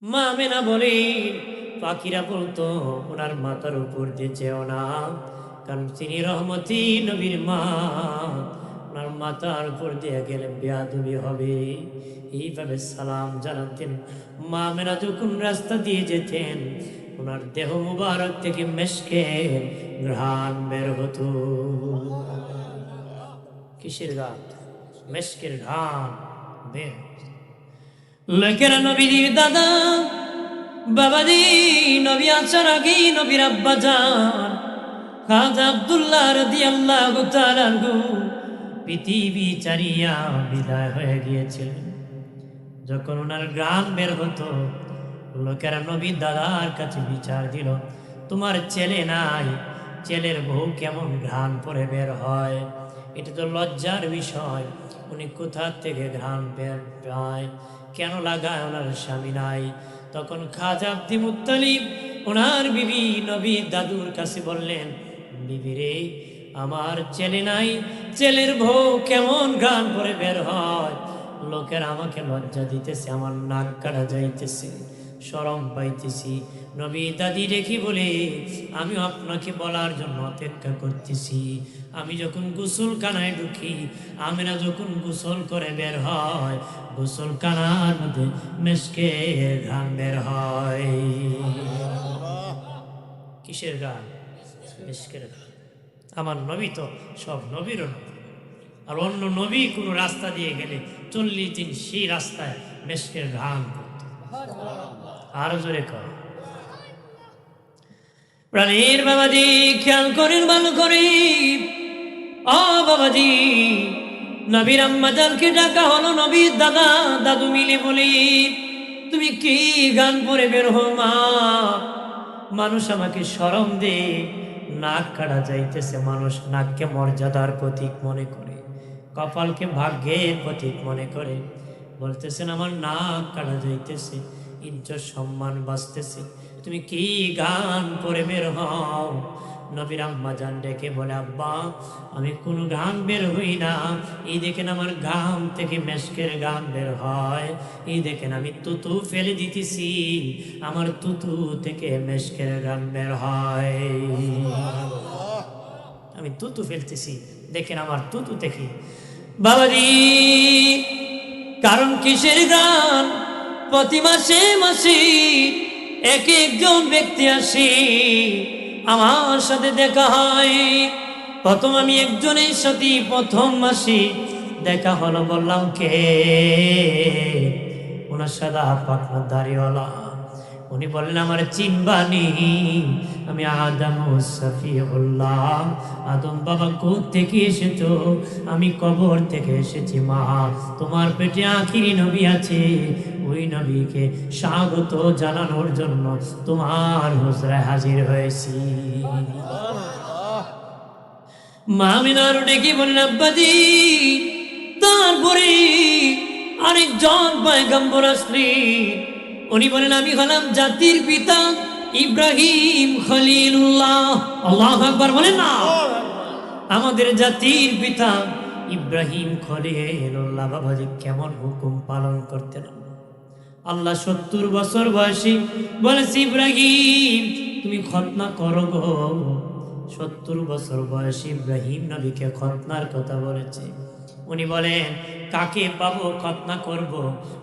মা আমেনা বলেন, পাখিরা বলতো ওনার মাথার উপর দিয়ে যেও না, কারণ তিনি রহমতি নবীর মা, ওনার মাথার উপর দিয়ে গেলে বেয়াদবি হবে। এইভাবে সালাম জানাতেন। মা আমেনা যখন রাস্তা দিয়ে যেতেন, ওনার দেহ মুবারক থেকে মেশকের ঘ্রাণ বের হতো। কিসের ঘ্রাণ? মেশকের ঘ্রাণ বের হতো। লোকেরা নবীর দাদা বাবাজি নবী আসার আগে নবীর আব্বা যান খাজা আব্দুল্লাহ রাদিয়াল্লাহু তাআলা আনহু পৃথিবী ছাড়িয়া বিদায় হয়ে গিয়েছিলেন। যখন ওনার গ্রাম বের হতো, লোকেরা নবীর দাদার কাছে বিচার দিল, তোমার ছেলে নাই, ছেলের বউ কেমন ঘ্রাণ পরে বের হয়? এটা তো লজ্জার বিষয়। উনি কোথা থেকে ঘ্রাণ বের পায়? কেন লাগায়? ওনার স্বামী নাই। তখন খাজা আব্দুল মুত্তালিব ওনার বিবি নবীর দাদুর কাছে বললেন, বিবি রে, আমার ছেলে নাই, ছেলের বউ কেমন ঘ্রাণ পরে বের হয়? লোকের আমাকে লজ্জা দিতেছে, আমার নাক কাটা যাইতেছে, শরম পাইতেছি। নবী দাদি রেখি বলে, আমি আপনাকে বলার জন্য অপেক্ষা করতেছি। আমি যখন গোসলখানায় ঢুকি, আমেনা যখন গোসল করে বের হয়, গোসলখানার মধ্যে মেশকের ঘ্রাণ বের হয়। কিসের ঘ্রাণ? মেশকের ঘ্রাণ। আমার নবী তো সব নবীরও নবী। আর অন্য নবী কোনো রাস্তা দিয়ে গেলে 40 দিন সেই রাস্তায় মেশকের ঘ্রাণ করত। আরো জোরে কর। প্রাণীর বাবাজি খেয়াল করেন, ভালো করে। ও বাবাজি, নবীর আম্মাজানকে ডাকা হলো। নবীর দাদা দাদু মিলে বলি, তুমি কি গান পরে বের হো মা? মানুষ আমাকে শরম দে, নাক কাটা যাইতেছে। মানুষ নাককে মর্যাদার প্রতীক মনে করে, কপালকে ভাগ্যের প্রতীক মনে করে। বলতেছেন আমার নাক কাটা যাইতেছে, ইজ্জত সম্মান বাঁচতেছে, তুমি কি গান পরে বের হও? নবীর আম্মা জান ডেকে বলে, আব্বা আমি কোনো গান বের হই না, এই দেখেন আমার গাম থেকে মেশকের গান বের হয়, এই দেখেন আমি তুতু ফেলে দিতেছি, আমার তুতু থেকে মেশকের গান বের হয়। আমি তুতু ফেলতেছি, দেখেন আমার তুতু থেকে। বাবাজি, কারণ কিসের গান? প্রতি মাসে মাসে এক একজন ব্যক্তি আসে, আমার সাথে দেখা হয়। প্রথম আমি একজনের সাথে প্রথম মাসে দেখা হলো, বললাম কে? ওনার সাদা পাকনা দাড়িওয়ালা। উনি বললেন, আমার চিনবানি, আমি আদম সফিউল্লাহ। আদম বাবা কোথা থেকে এসেছো? আমি কবর থেকে এসেছি মা, তোমার পেটে আখিরি নবী আছে, ওই নবীকে স্বাগত জানানোর জন্য তোমার হুজরায় হাজির হয়েছি। মা আমিনার ডেকে বলেন, আব্বাজি তারপরে আরেকজন পয়গম্বর আসলেন। উনি বলেন, আমি হলাম জাতির পিতা ইব্রাহিম খলিলুল্লাহ। আল্লাহু আকবার বলেন না। আমাদের জাতির পিতা ইব্রাহিম খলিলুল্লাহ বাবাজি কেমন হুকুম পালন করতেন। আল্লাহ 70 বছর বয়সী বলেছে, ইব্রাহিম তুমি খতনা করো গো। 70 বছর বয়সী ইব্রাহিম নবীকে খতনার কথা বলেছে। উনি বলেন, কাকে পাবো খতনা করব?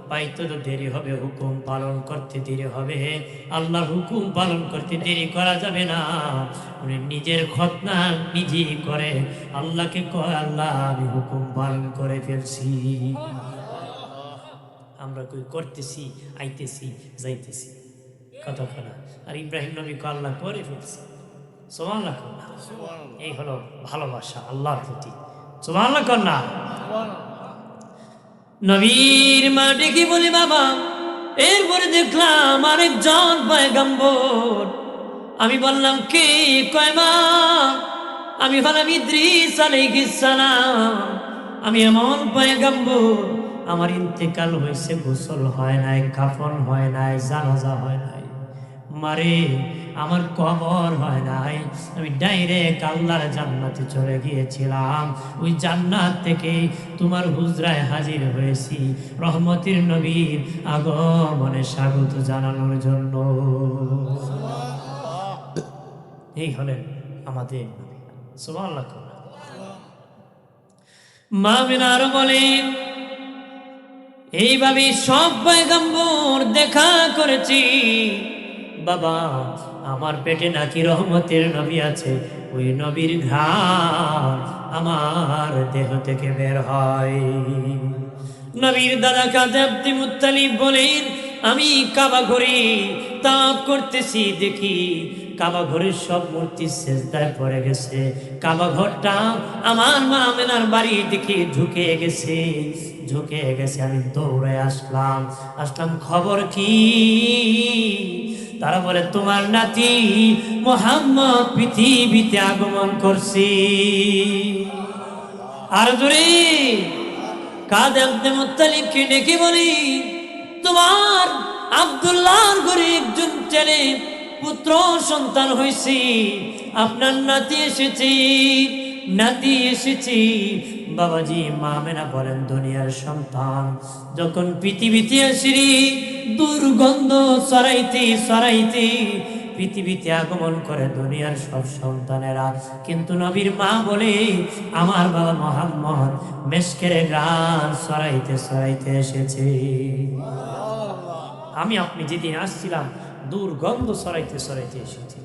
পাইতে তো দেরি হবে, হুকুম পালন করতে দেরি হবে, আল্লাহর হুকুম পালন করতে দেরি করা যাবে না। উনি নিজের খতনা নিজেই করে, আল্লাহকে কয়, আল্লাহ আমি হুকুম পালন করে ফেলছি। আমরা কই করতেছি, আইতেছি, যাইতেছি, কথা বলা। আর ইব্রাহিম নবী আল্লাহ করে ফেলছি। সুবহানাল্লাহ কন্যা, এই হলো ভালোবাসা আল্লাহর প্রতি। সুবহানাল্লাহ কন্যা। নবীর মা ডেকে বলি, বাবা। এরপরে দেখলাম আরেকজন পয়গম্বর। আমি বললাম কে? কয় মা আমি হলাম ইদ্রিস আলাইহিস সালাম। আমি এমন পয়গম্বর, আমার ইন্তেকাল হয়েছে, গোসল হয় নাই, কাফন হয় নাই, জানাজা হয় নাই, মারে আমার কবর হয় নাই, আমি ডাইরেক্ট আল্লাহর জান্নাতে চলে গিয়েছিলাম, ওই জান্নাত থেকে তোমার হুজরায় হাজির হয়েছি রহমতের নবীর আগমনে স্বাগত জানানোর জন্য। এই হলেন আমাদের নবী। সুবহানাল্লাহ। মা আমিনা আরো বলেন, এইভাবে সব পয়গম্বর দেখা করেছি বাবা, আমার পেটে নাকি রহমতের নবী আছে, ওই নবীর ঘ্রাণ আমার দেহ থেকে বের হয়। নবীর দাদা কাজী আব্দুল মুত্তালিব বলেন, আমি কাবা ঘরে তাওয়াফ করতেছি, দেখি কাবা ঘরের সব মূর্তি সিজদায় পড়ে গেছে, কাবা ঘরটা আমার মা আমিনার বাড়ির দিকে ঝুঁকে গেছে। আমি দৌড়ে আসলাম, খবর কি? তারা বলে, তোমার নাতি মুহাম্মদ পৃথিবীতে আগমন করছে। আর জোরে কাজী আব্দুল মুত্তালিবকে ডেকে বলি, তোমার আব্দুল্লাহর ঘরে একজন ছেলে পুত্র সন্তান হয়েছে, আপনার নাতি এসেছি। বাবাজি মা আমিনা বলেন, দুনিয়ার সন্তান যখন পৃথিবীতে আসি, দুর্গন্ধ ছড়াইতে পৃথিবীতে আগমন করে দুনিয়ার সব সন্তানেরা, কিন্তু নবীর মা বলে, আমার বাবা মুহাম্মদ মেশকের ঘ্রাণ ছড়াইতে এসেছে। আমি আপনি যেদিন আসছিলাম দুর্গন্ধ ছড়াইতে এসেছি।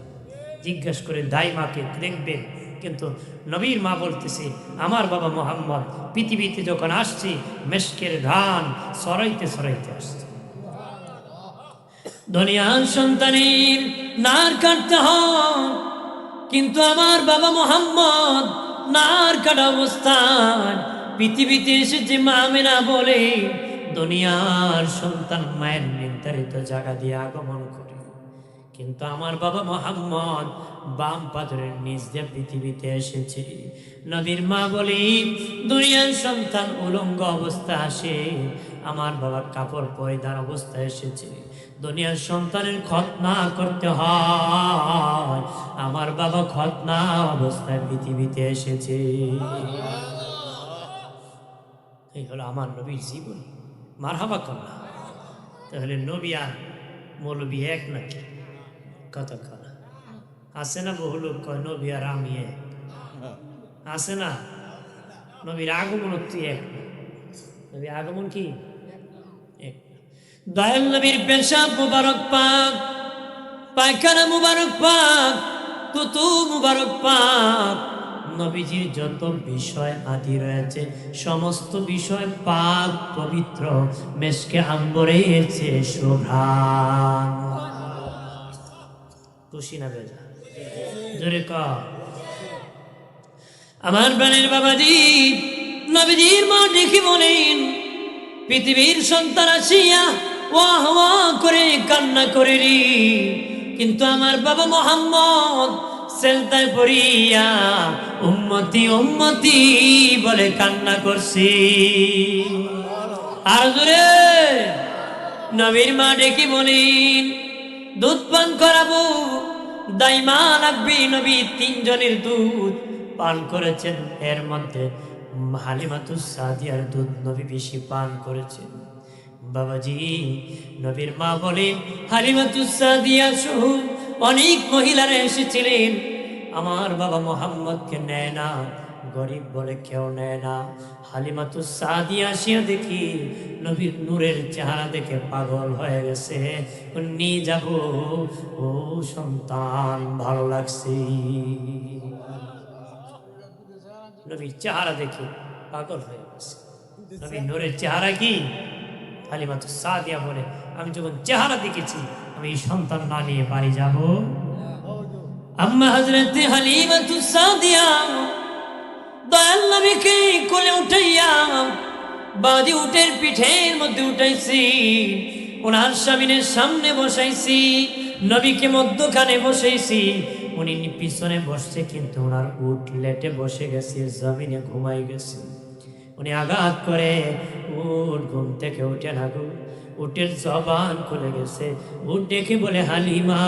জিজ্ঞেস করে দাইমাকে দেখবেন, কিন্তু নবীর মা বলতেছে, আমার বাবা মুহাম্মদ পৃথিবীতে যখন আসছে মেশকের ঘ্রাণ ছড়াইতে আসছে। দুনিয়ার সন্তানের নার কাটতে হয়, কিন্তু আমার বাবা মুহাম্মদ নার কাটা অবস্থায় পৃথিবীতে এসেছে। মা আমিনা বলে, দুনিয়ার সন্তান মায়ের নির্ধারিত জায়গা দিয়ে আগমন করে, কিন্তু আমার বাবা মুহাম্মদ বাম পাথরের নিচ দিয়ে পৃথিবীতে এসেছে। নবীর মা বলি, দুনিয়ার সন্তান উলঙ্গ অবস্থা আসে, আমার বাবা কাপড় পরিধান অবস্থায় এসেছে। দুনিয়ার সন্তানের খতনা করতে হয়, আমার বাবা খতনা অবস্থায় পৃথিবীতে এসেছে। এই হলো আমার নবীর জীবন। মারহাবা কন্যা। তাহলে নবী আর মৌলবী এক নাকি? কথা কনা আছে না? বহু লোক কয় নবী আর আমি এক, আছে না? নবীর আগমন এক, নবীর আগমন কি এক? দয়াল নবীর পেশাব মুবারক পাক, পায়খানা মুবারক পাক, তুতু মুবারক পাক, নবীজির যত বিষয় আদি রয়েছে সমস্ত বিষয় পাক পবিত্র, মেশকে আম্বরের চেয়ে শোভ্রান। খুশি না বেজা? জোরে কর। আমার প্রাণের বাবাজি নবীজির মা দেখি বলেন, পৃথিবীর সন্তান আসিয়া ওয়াহ ওয়াহ করে কান্না করে রি, কিন্তু আমার বাবা মুহাম্মদ সেজদায় পড়িয়া উম্মতি উম্মতি বলে কান্না করছি। আর জোরে নবীর মা ডেকে বলেন, দুধ পান করাবো, দাইমা লাগবে। নবী তিনজনের দুধ পান করেছেন, এর মধ্যে হালিমাতুস সাদিয়ার দুধ নবী বেশি পান করেছেন। বাবাজি নবীর মা বলেন, হালিমাতুস সাদিয়া সহ অনেক মহিলারা এসেছিলেন, আমার বাবা মুহাম্মদকে নেয় না, গরিব বলে কেউ নেয় না। হালিমাতুস সাদিয়া আসিয়া দেখি নবীর নূরের চেহারা দেখে পাগল হয়ে গেছে, নিয়ে যাব, ও সন্তান ভালো লাগছে। নবীর চেহারা দেখে পাগল হয়ে গেছে। নবীর নূরের চেহারা কি? হালিমাতুস সাদিয়া বলে, আমি যখন চেহারা দেখেছি আমি এই সন্তান না নিয়ে বাড়ি যাব। আম্মা হযরত হালিমাতুস সাদিয়া দয়াল নবীকে কোলে উঠাইয়া বাদি উটের পিঠের মধ্যে উঠাইছি, ওনার স্বামীর সামনে বসাইছি, নবীকে মধ্যখানে বসাইছি, উনি পিছনে বসছে, কিন্তু ওনার উট লেটে বসে গেছে, জমিনে ঘুমাই গেছে। উনি আঘাত করে উট ঘুম থেকে উঠে না গো, উটের জবান খুলে গেছে। উট ডেকে বলে, হালিমা,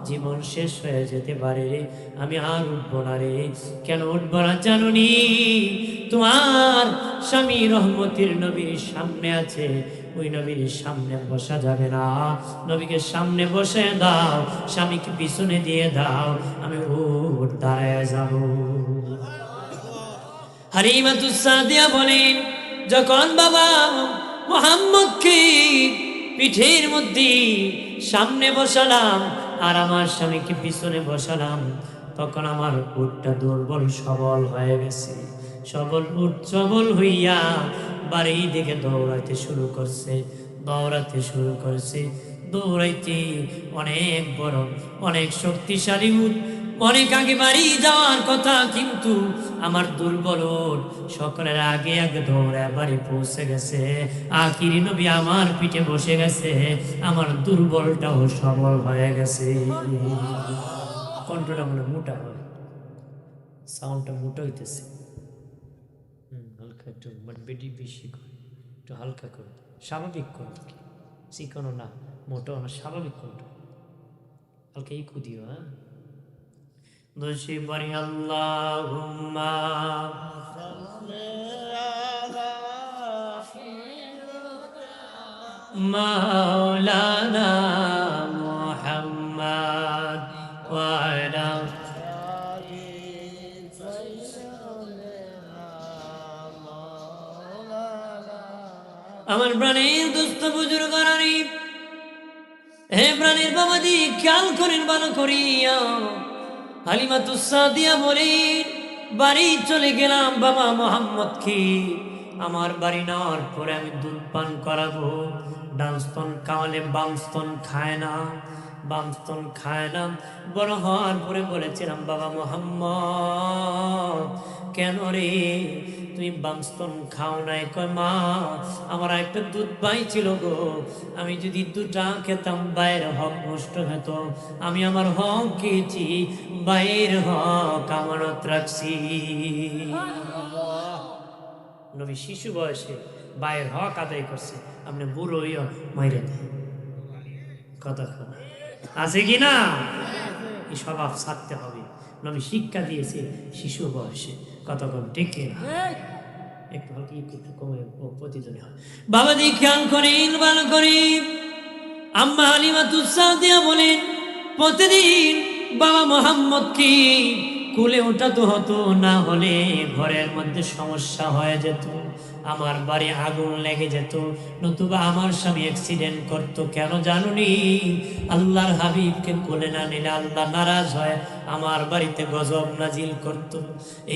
জীবন শেষ হয়ে যেতে পারে রে, আমি আর উঠবো না রে। কেন উঠবো না জানুনি? তোমার স্বামী রহমতের নবীর সামনে আছে, ওই নবীর সামনে বসা যাবে না। নবীকে সামনে বসে দাও, স্বামীকে পিছনে দিয়ে দাও, আমি উঠ দাঁড়ায় যাব। হালিমাতুস সাদিয়া বলেন, যখন বাবা মুহাম্মদকে পিঠের মধ্যে সামনে বসালাম আর আমার স্বামীকে পিছনে বসালাম, তখন আমার উটটা দুর্বল সবল হয়ে গেছে। সবল হইয়া বাড়ি দিকে দৌড়াতে শুরু করছে। দৌড়াইতে অনেক বড়, অনেক শক্তিশালী উট, অনেক আগে বাড়ি যাওয়ার কথা, কিন্তু আমার দুর্বল উট সকলের আগে আগে দৌড়ায় বাড়ি পৌঁছে গেছে। আখিরি নবী আমার পিঠে বসে গেছে, আমার দুর্বলটাও সবল হয়ে গেছে। কণ্ঠটা মনে মোটা হয়, সাউন্ডটা মোটা হইতেছে। হালকা একটু বেটি বেশি করে, একটু হালকা করে, স্বাভাবিক কণ্ঠ, কি চিকনো না মোটাও না, স্বাভাবিক কণ্ঠ, হালকা ই কুদিও। হ্যাঁ, দোষী বাড়ি আল্লাহুম্মা মাওলানা মুহাম্মদ ওয়া আলা আমার প্রাণের দোস্ত বুজুর্গ রানী, হে প্রাণের বাবাজি, খেয়াল করেন ভালো করিয়া। হালিমাতুস সাদিয়া বলেন, বাড়ি চলে গেলাম বাবা মুহাম্মদকে আমার বাড়ি নেওয়ার পরে আমি দুধ পান করাবো। ডান স্তন খাওয়ালে বাম স্তন খায় না, বড় হওয়ার পরে বলেছিলাম, বাবা মুহাম্মদ, কেন রে তুমি বাম স্তন খাও নাই? কয়, মা, আমার একটা দুধ ভাই ছিল গো, আমি যদি দুধটা খেতাম বাইরের হক নষ্ট হতো, আমি আমার হক খেয়েছি, বাইরের হক আমানত রাখছি। নবী শিশু বয়সে বাইরের হক আদায় করছে, আপনি বুড়ো হইয়া মাইরে দেয়। কতক্ষণ আছে কি না? এই স্বভাব ছাড়তে হবে। নবী শিক্ষা দিয়েছে শিশু বয়সে। কতক্ষণ ঠিক একটু একটু কমে প্রতিধ্বনি হয়। বাবাজি খেয়াল করেন ভালো করে। আম্মা হালিমাতুস সাদিয়া বলেন, প্রতিদিন বাবা মুহাম্মদকে কুলে ওঠাতে হতো, না হলে ঘরের মধ্যে সমস্যা হয়ে যেত, আমার বাড়ি আগুন লেগে যেত, নতুবা আমার স্বামী অ্যাক্সিডেন্ট করতো। কেন জানুনি? আল্লাহর হাবিবকে কোলে না নিলে আল্লাহ নারাজ হয়, আমার বাড়িতে গজব নাজিল করত।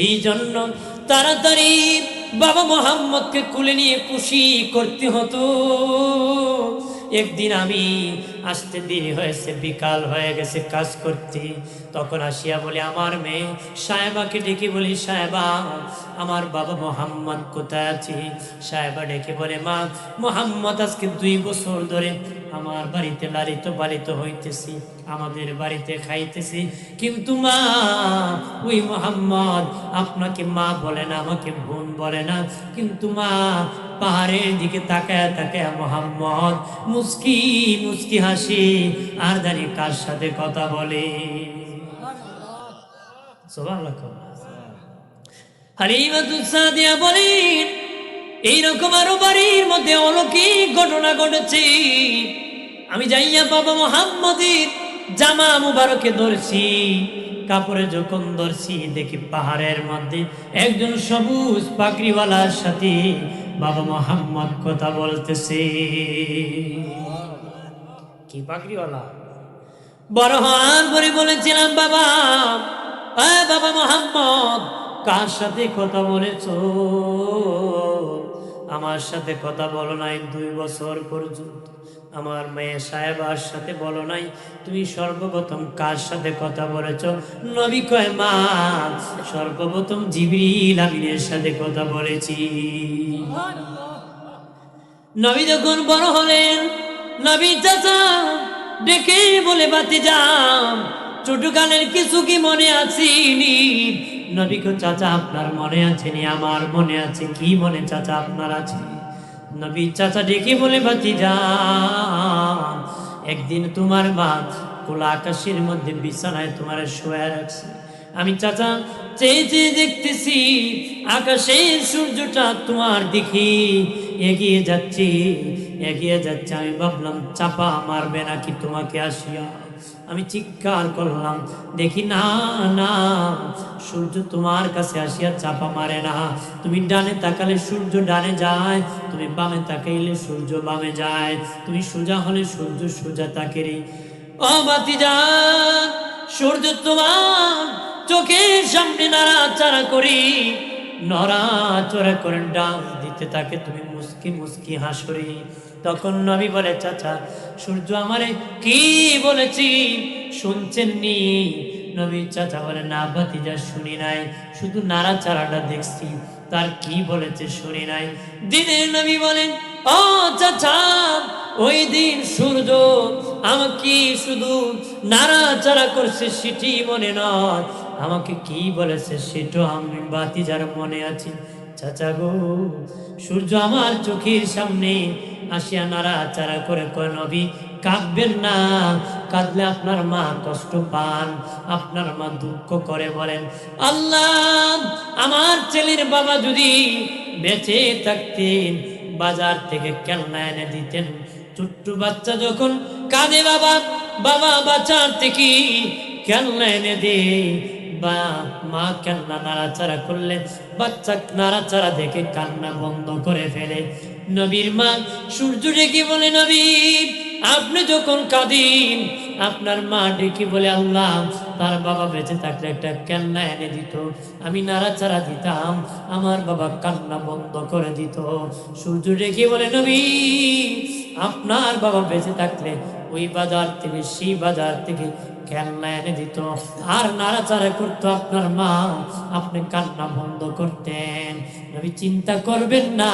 এই জন্য তাড়াতাড়ি বাবা মুহাম্মদকে কোলে নিয়ে খুশি করতে হতো। একদিন আমি আসতে দেরি হয়েছে, বিকাল হয়ে গেছে কাজ করতে, তখন আসিয়া বলে আমার মেয়ে সাহেবাকে ডেকে বলি, সাহেবা, আমার বাবা মুহাম্মদ কোথায় আছে? সাহেবা ডেকে বলে, মা, মুহাম্মদ আজকে 2 বছর ধরে আমার বাড়িতে লালিত পালিত হইতেছি, আমাদের বাড়িতে খাইতেছি, কিন্তু মা, ওই মুহাম্মদ আপনাকে মা বলে না, আমাকে বোন বলে না, কিন্তু মা, পাহাড়ের দিকে তাকায় তাকায় মুহাম্মদ মুস্কি মুস্কি হাসি, আর জানি কার সাথে কথা বলে। সুবহানাল্লাহ। হালিমাতুস সাদিয়া বলেন, এইরকম আরো বাড়ির মধ্যে অলৌকিক ঘটনা ঘটেছে। আমি যাইয়া বাবা মুহাম্মদের জামা মুবারকে ধরছি, কাপড়ে যখন ধরছি, দেখি পাহাড়ের মধ্যে একজন সবুজ পাগড়িওয়ালার সাথে বাবা মুহাম্মদ কথা বলতেছে। কি পাগড়িওয়ালা? বড় হওয়ার পরে বলেছিলাম, বাবা, বাবা মুহাম্মদ, কার সাথে কথা বলেছো? আমার সাথে কথা বলো নাই 2 বছর পর্যন্ত, আমার মেয়ে সাহেবার সাথে বলো নাই, তুমি সর্বপ্রথম কার সাথে কথা বলেছ? নবী কয়, মা, সর্বপ্রথম জিবরিল আমিনের সাথে কথা বলেছি। নবী যখন বড় হলেন, নবী চাচা ডেকে বলে, বাতিজান, ছোটকালের কিছু কি মনে আছেনি? নবী কো, চাচা আপনার মনে আছে নি? আমার মনে আছে। কি মনে চাচা আপনার আছে? নবী চাচা ডেকে বলে, ভাতিজা, একদিন তোমার মা খোলা আকাশের মধ্যে বিছানায় তোমার শোয়া রাখছে। আমি চাচা চেয়ে চেয়ে দেখতেছি আকাশের সূর্যটা তোমার দিকে এগিয়ে যাচ্ছে, এগিয়ে যাচ্ছে। আমি ভাবলাম চাপা মারবে নাকি তোমাকে আসিয়া। আমি চিৎকার করলাম, দেখি না না, সূর্য তোমার কাছে আসিয়া চাপা মারে না। তুমি ডানে তাকালে সূর্য ডানে যায়, তুমি বামে তাকাইলে সূর্য বামে যায়, তুমি সোজা হলে সূর্য সোজা তাকে রে। ও ভাতিজা, সূর্য তোমার চোখের সামনে নাড়াচাড়া করি, নড়াচড়া করে ডাক দিতে থাকে, তুমি মুস্কি মুস্কি হাসরি। তখন নবী বলে, চাচা সূর্য আমারে কি বলেছি শুনছেননি? নবী চাচা বলে, না ভাতিজা শুনি নাই, শুধু নাড়াচাড়াটা দেখছি, তার কি বলেছে শুনি নাই। দিনের নবী বলেন, ও চাচা, ওই দিন সূর্য আমাকে শুধু নাড়াচাড়া করছে সেটি মনে নয়, আমাকে কি বলেছে সেটাও আমি ভাতিজার মনে আছে। চাচা গো, সূর্য আমার চোখের সামনে আসিয়া নাড়াচাড়া করে কয়, নবী কাঁদবেন না, কাঁদলে আপনার মা কষ্ট পান, আপনার মা দুঃখ করে। বলেন, আল্লাহ, আমার ছেলের বাবা যদি বেঁচে থাকতেন বাজার থেকে খেলনা এনে দিতেন। ছোট্ট বাচ্চা যখন কাঁদে, বাবা বাবা বাজার থেকে খেলনা এনে দে, বা মা কান্না নাড়াচাড়া করলে বাচ্চা নাড়াচাড়া দেখে কান্না বন্ধ করে ফেলে। নবীর মা সূর্য ডেকে বলে, নবী আপনি যখন কাঁদিন, আপনার মা ডেকে বলে, আল্লাহ, তার বাবা বেঁচে থাকলে একটা কান্না এনে দিত, আমি নাড়াচাড়া দিতাম, আমার বাবা কান্না বন্ধ করে দিত। সূর্য ডেকে বলে, নবী আপনার বাবা বেঁচে থাকলে ওই বাজার থেকে সেই বাজার থেকে খেলনা এনে দিত, আর নাড়াচাড়া করতো আপনার মা, আপনি কান্না বন্ধ করতেন। নবী চিন্তা করবেন না,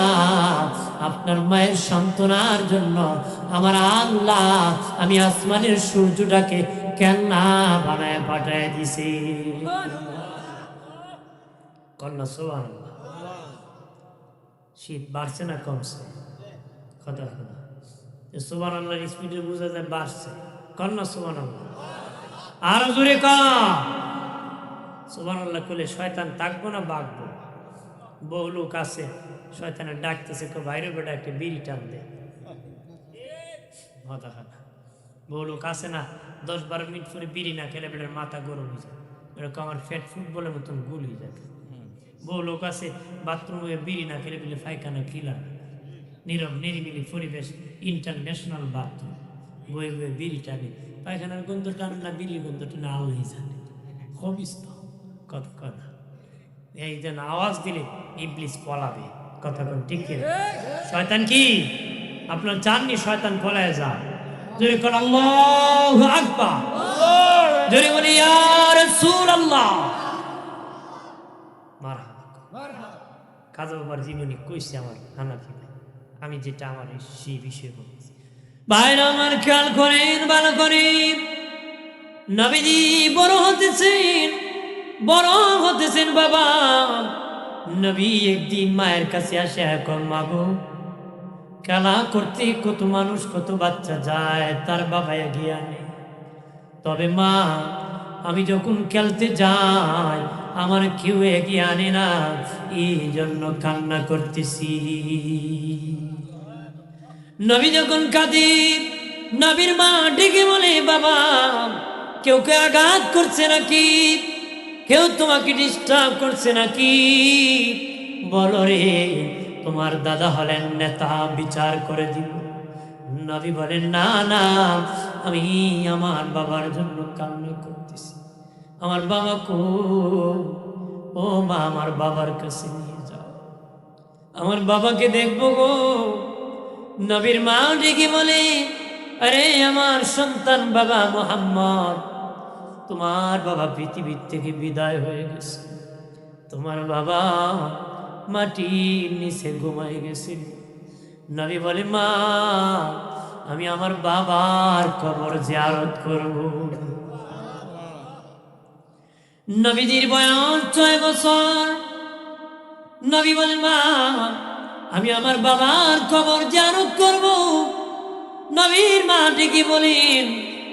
আপনার মায়ের সান্ত্বনার জন্য আমার আল্লাহ আমি আসমানের সূর্যটাকে খেলনা বানায় পাঠায় দিছি। কন্যা সুবহানাল্লাহ। শীত বাড়ছে না কমছে? কথা কথা সুবহানাল্লাহর স্পিডে বোঝা যায় বাড়ছে। কন্যা সুবহানাল্লাহ। আরো জোরে কর সুবহানাল্লাহ। করলে শয়তান থাকবো না বাঘবো? বহু লোক আছে শয়তানের ডাকতেছে, বাইরে বেটা একটা বিড়ি টান দে। মাথা খানা বহু লোক আছে না, 10-12 মিনিট পরে বিড়ি না খেলে বেটার মাথা গরম হয়ে যায়, এরকম আমার ফ্যাট ফুটবলের মতন গুলি যাবে। বহু লোক আছে বাথরুমে বিড়ি না খেলে বলে পায়খানা খিলা, নীরব নিরিবিলি পরিবেশ, ইন্টারন্যাশনাল বাথরুম, বয়ে বয়ে বিড়ি টানে, পায়খানার গন্ধ টান না বিড়ির গন্ধ টানে আল্লাহ জানে। হবিস তো কথা কথা এই যেন আওয়াজ দিলে ইবলিস পলাবে। কথা কোন ঠিক? শয়তান কি আপনার চাননি শয়তান পলায় যায়? যদি কোন আল্লাহু আকবার, যদি বলি ইয়া রাসূলুল্লাহ, মারহাবা। কাজী বাবার জীবনী কইছে আমার হানাফি ভাই, আমি যেটা আমার সেই বিষয়ে বলছি। ভাইরা আমার খেয়াল করেন, ভালো করেন, নবীজি বড় হতেছেন বাবা। নবী একদিন মায়ের কাছে আসে, এখন মাগো, খেলা করতে কত মানুষ কত বাচ্চা যায়, তার বাবা এগিয়ে আনে, তবে মা আমি যখন খেলতে যাই আমার কেউ এগিয়ে আনে না, এই জন্য কান্না করতেছি। নবী যখন কাঁদে, নবীর মা ডেকে বলে, বাবা কেউ কে আঘাত করছে নাকি? কেউ তোমাকে ডিস্টার্ব করছে নাকি? বলো রে, তোমার দাদা হলেন নেতা, বিচার করে দিব। নবী বলেন, না না, আমি আমার বাবার জন্য কান্না করতেছি। আমার বাবা কো? ও মা, আমার বাবার কাছে নিয়ে যাও, আমার বাবাকে দেখবো গো। নবীর মা ডেকে বলে, আরে আমার সন্তান বাবা মুহাম্মদ, তোমার বাবা পৃথিবীর থেকে বিদায় হয়ে গেছে, তোমার বাবা মাটির নিচে ঘুমায় গেছে। নবী বলে, মা আমি আমার বাবার কবর জিয়ারত করব। নবীজির বয়স 6 বছর। নবী বলেন, মা আমি আমার বাবার কবর জিয়ারত করব। নবীর মা ডেকে বলেন,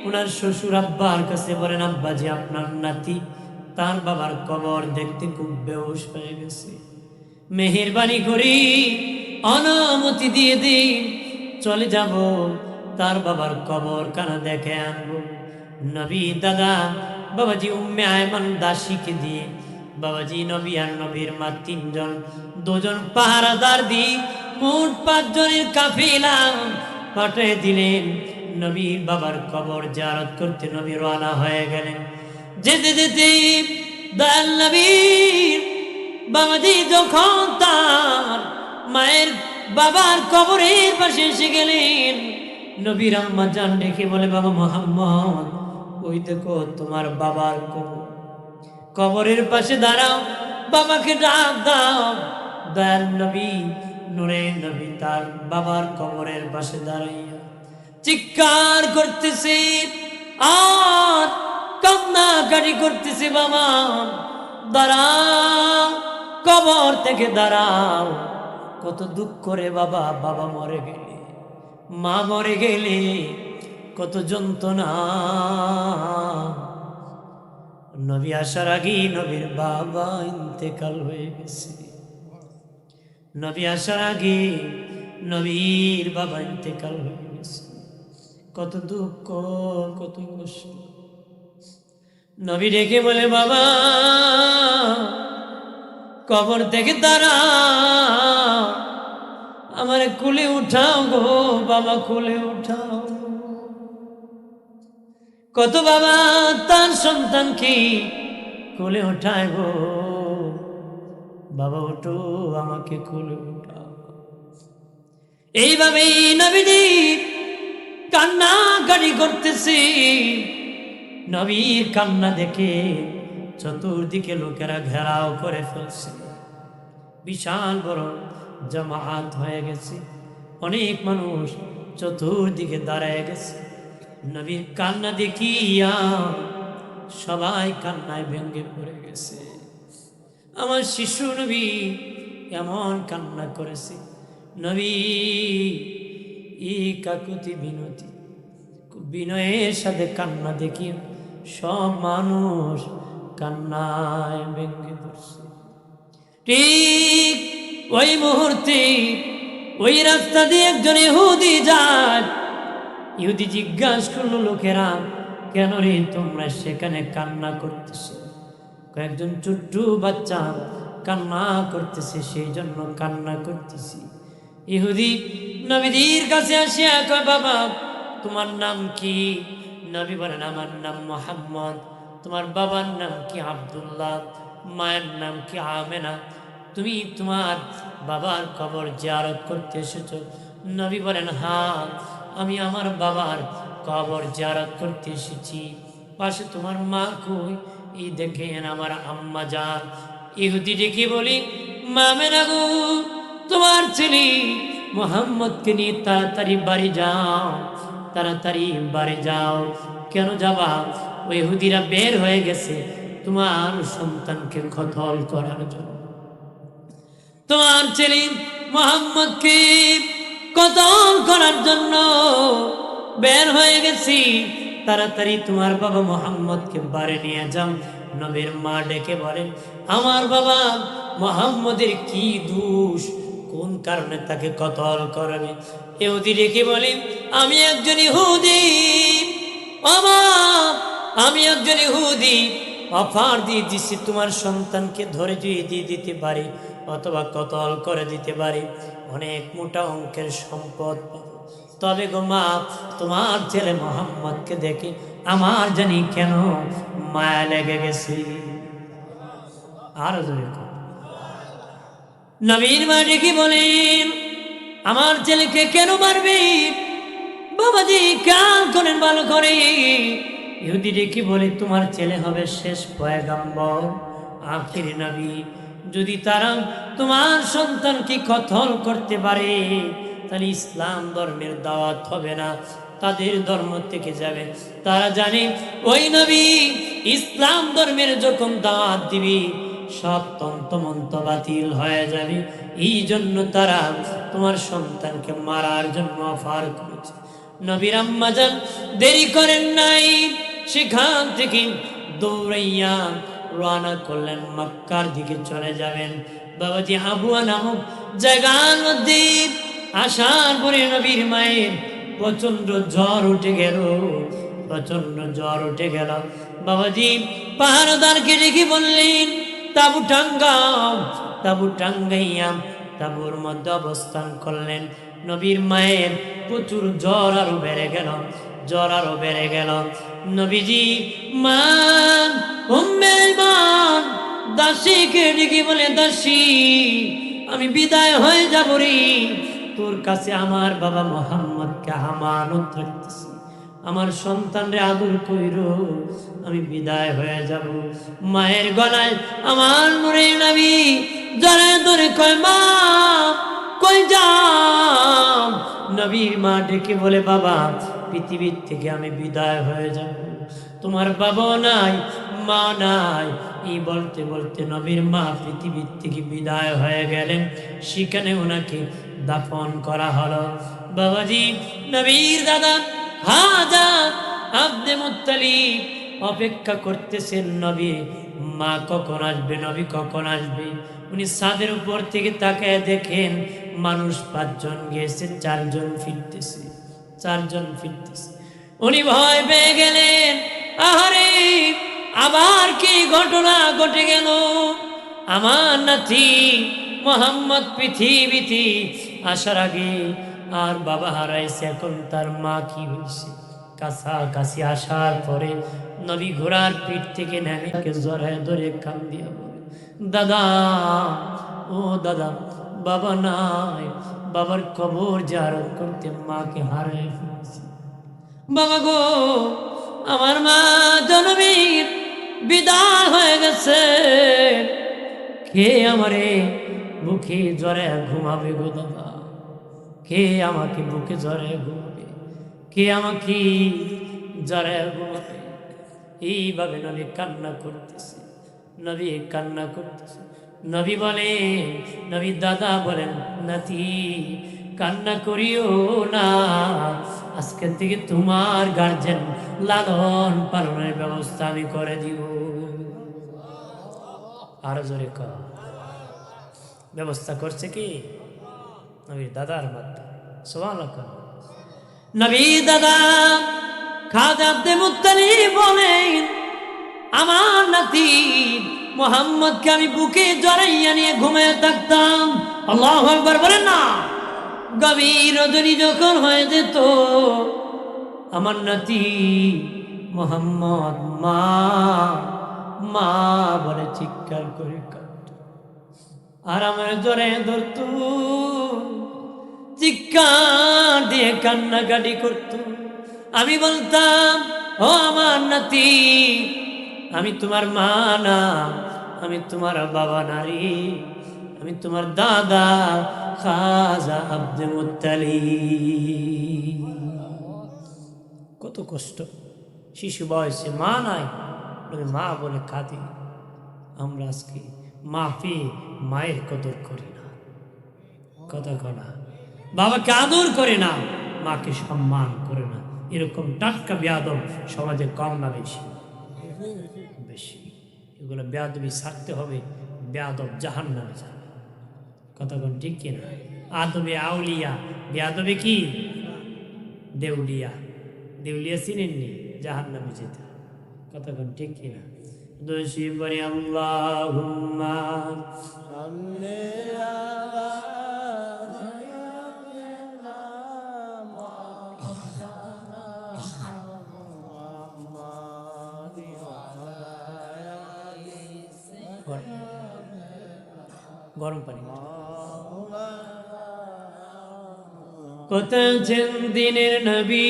ওনার শ্বশুর আব্বার কাছে বলেন, আব্বাজি আপনার নাতি তার বাবার কবর দেখতে খুব বেহুশ হয়ে গেছে, মেহেরবানি করি অনুমতি দিয়ে দিন, চলে যাব তার বাবার কবর কানা দেখে আনবো। নবী দাদা বাবাজি উম্মে আয়মান দাসীকে দিয়ে বাবাজি নবী আর নবীর মা তিনজন, দুজন পাহারাদার দিয়ে মোট 5 জনের কাফিলা পাঠিয়ে দিলেন নবীর বাবার কবর জিয়ারত করতে। নবী রওনা হয়ে গেলেন। যেতে যেতে দয়াল নবীর বাবাজি যখন তার মায়ের বাবার কবরের পাশে এসে গেলেন, নবীর আম্মা জান ডেকে বলে, বাবা মুহাম্মদ, ওই দেখো তোমার বাবার কবর, কবরের পাশে দাঁড়াও, বাবাকে ডাক দাও। দয়াল নবী নূরে নবী তার বাবার কবরের পাশে দাঁড়াইয়া চিৎকার করতেছে আর কান্নাকাটি করতেছে, বাবা দাঁড়াও, কবর থেকে দাঁড়াও। কত দুঃখ করে বাবা, বাবা মরে গেলে, মা মরে গেলে কত যন্ত্রণা। নবী আসার আগেই নবীর বাবা ইন্তেকাল হয়ে গেছে। নবী আসার আগে নবীর বাবা ইন্তেকাল হয়ে গেছে। কত দুঃখ, কত কষ্ট। নবী ডেকে বলে, বাবা কবর থেকে দাঁড়া, আমার কোলে উঠাও গো বাবা, কোলে উঠাও। কত বাবা তার সন্তানকে কোলে উঠায় গো, বাবা ওঠো, আমাকে কোলে উঠাও। এইভাবেই নবীজি কান্নাকাটি করতেছে। নবীর কান্না দেখে চতুর্দিকে লোকেরা ঘেরাও করে ফেলছে, বিশাল বড় জামাত হয়ে গেছে, অনেক মানুষ চতুর্দিকে দাঁড়ায় গেছে। নবীর কান্না দেখিয়া সবাই কান্নায় ভেঙে পড়ে গেছে। আমার শিশু নবী এমন কান্না করেছে, নবী এই কাকুতি বিনতি বিনয়ের সাথে কান্না দেখি সব মানুষ কান্নায় ভেঙে পড়ছে। ঠিক ওই মুহূর্তে ওই রাস্তা দিয়ে একজন ইহুদি যায়। ইহুদি জিজ্ঞাসা করলো, লোকেরা কেন রে তোমরা সেখানে কান্না করতেছো? কয়েকজন ছোট্ট বাচ্চা কান্না করতেছে, সেই জন্য কান্না করতেছি। ইহুদি নবীর কাছে আসিয়া কয়, বাবা তোমার নাম কি? নবী বলেন, আমার নাম মুহাম্মদ। তোমার বাবার নাম কি? আব্দুল্লাহ। মায়ের নাম কি? আমেনা। তুমি তোমার বাবার কবর জিয়ারত করতে এসেছো? নবী বলেন, হ্যাঁ, আমি আমার বাবার কবর জিয়ারত করতে এসেছি। পাশে তোমার মা কই? এই দেখেন আমার আম্মা যান। ইহুদি ডেকে বলি, মা আমেনা গো, তোমার ছেলে মুহাম্মদকে নিয়ে তাড়াতাড়ি বাড়ি যাও, তাড়াতাড়ি বাড়ি যাও। কেন যাবা? ওই ইহুদিরা বের হয়ে গেছে তোমার সন্তানকে কতল করার জন্য। তোমার ছেলে মুহাম্মদকে কতল করার জন্য বের হয়ে গেছি, তাড়াতাড়ি তোমার বাবা মুহাম্মদকে বাড়ি নিয়ে যাও। নবীর মা ডেকে বলেন, আমার বাবা মুহাম্মদের কি দোষ, কোন কারণে তাকে কতল করবে? ইহুদি ডেকে বলে, আমি একজন ইহুদি, বাবা আমি একজন ইহুদি, অফার দিয়ে দিচ্ছি, তোমার সন্তানকে ধরে দিয়ে দিতে পারি অথবা কতল করে দিতে পারি, অনেক মোটা অঙ্কের সম্পদ পাবো। তবে গো মা, তোমার ছেলে মুহাম্মদকে দেখে আমার জানি কেন মায়া লেগে গেছে। আরো জোরে নবীর মা ডেকে বলেন, আমার ছেলেকে কেন মারবে? বাবাজি কান করেন ভালো করে। ইহুদি ডেকে বলে, তোমার ছেলে হবে শেষ পয়গম্বর, আখির নবী। যদি তারা তোমার সন্তানকে কতল করতে পারে, তাহলে ইসলাম ধর্মের দাওয়াত হবে না, তাদের ধর্ম থেকে যাবে। তারা জানে ওই নবী ইসলাম ধর্মের যখন দাওয়াত দিবি, সব তন্তমন্ত বাতিল হয়ে যাবে। এই জন্য তারা তোমার সন্তানকে মারার জন্য অফার করেছে। নবীর আম্মা জান দেরি করেন নাই, সেখান থেকে দৌড়াইয়া রওনা করলেন, মক্কার দিকে চলে যাবেন। বাবাজি আবুয়া নামক জায়গার মধ্যে আসার পরে নবীর মায়ের প্রচন্ড জ্বর উঠে গেল, প্রচন্ড জ্বর উঠে গেল। বাবাজি পাহারাদারকে ডেকে বললেন, তাবু টাঙ্গাও। তাবু টাঙ্গাইয়া তাবুর মধ্যে অবস্থান করলেন। নবীর মায়ের প্রচুর জ্বর আরো বেড়ে গেল, জ্বর আরো বেড়ে গেল। নবীজি মা উম্মে ইমান দাসীকে ডেকে বলে, দাসী আমি বিদায় হয়ে যাব রে, তোর কাছে আমার বাবা মুহাম্মদকে আমানত রাখতেছি, আমার সন্তানরে আদর কইরো, আমি বিদায় হয়ে যাব। মায়ের গলায় আমার নূরে নবী জরে ধরে কয়, মা কই যাও? নবীর মা ডেকে বলে, বাবা পৃথিবীর থেকে আমি বিদায় হয়ে যাব, তোমার বাবা নাই মা নাই। এই বলতে বলতে নবীর মা পৃথিবীর থেকে বিদায় হয়ে গেলেন, সেখানে ওনাকে দাফন করা হলো। বাবাজি নবীর দাদা হাজা আব্দে মুত্তালিব অপেক্ষা করতেছেন, নবী মা কখন আসবে, নবী কখন আসবে। উনি ছাদের উপর থেকে তাকায় দেখেন মানুষ 5 জন গেছে, 4 জন ফিরতেছে, 4 জন ফিরতেছে। উনি ভয় পেয়ে গেলেন, আহারে আবার কি ঘটনা ঘটে গেল? আমার নাতি মোহাম্মদ পৃথিবীতে আসার আগে আর বাবা হারাইছে, এখন তার মা কি হয়েছে? কাছাকাছি আসার পরে নবী ঘোড়ার পিঠ থেকে নেমে জড়ায় ধরে কান দিয়া বলে, দাদা ও দাদা, বাবা নাই, বাবার কবর জিয়ারত করতে মাকে হারাই ফেলেছি। বাবা গো, আমার মা জনবীর বিদায় হয়ে গেছে, কে আমারে বুকে জ্বরে ঘুমাবে গো দাদা? কে আমাকে বুকে জ্বরে ঘুমাবে? কে আমাকে জ্বরে ঘুমাবে? এইভাবে নবী কান্না করতেছে, নবী কান্না করতেছে। নবী বলে, নবী দাদা বলেন, নাতি কান্না করিও না, আজকের থেকে তোমার গার্জেন লালন পালনের ব্যবস্থা আমি করে দিব। আরো জোরে কর, ব্যবস্থা করছে কি? নবীর দাদার মাধ্যমে। সুবহানাল্লাহ। নবীর দাদা খাজা আব্দে মুত্তালিব বলেন, আমার নাতি মুহাম্মদকে আমি বুকে জড়াইয়া নিয়ে ঘুমিয়ে থাকতাম। আল্লাহু আকবার বলেন না। গভীর রজনী যখন হয়ে যেত, আমার নাতি মুহাম্মদ মা মা বলে চিৎকার করে কাঁদত, আর আমার জোরে ধরত, চিৎকার দিয়ে কান্নাকাটি করত। আমি বলতাম, ও আমার নাতি, আমি তোমার মা না, আমি তোমার বাবা নারী, আমি তোমার দাদা খাজা আব্দে মুত্তালিব। কত কষ্ট, শিশু বয়সে মা নাই, মা বলে কাঁদি। আমরা আজকে মা পেয়ে মায়ের কদর করি না, কথা কনা, বাবাকে আদর করে না, মাকে সম্মান করে না। এরকম টাটকা বেয়াদব সমাজে কম না বেশি? বেশি। এগুলো বেয়াদবি ছাড়তে হবে, বেয়াদব জাহান্নামে যাবে। কথা কোন ঠিক কিনা? আদবে আউলিয়া, বেয়াদবে কি দেউলিয়া। দেউলিয়া চিনেননি? জাহান্নামে যেতে। কথা কোন ঠিক কিনা? দোষী বলি আল্লাহুম্মা সাল্লি আলা গরম পানি। কোথাছেন দিনের নবী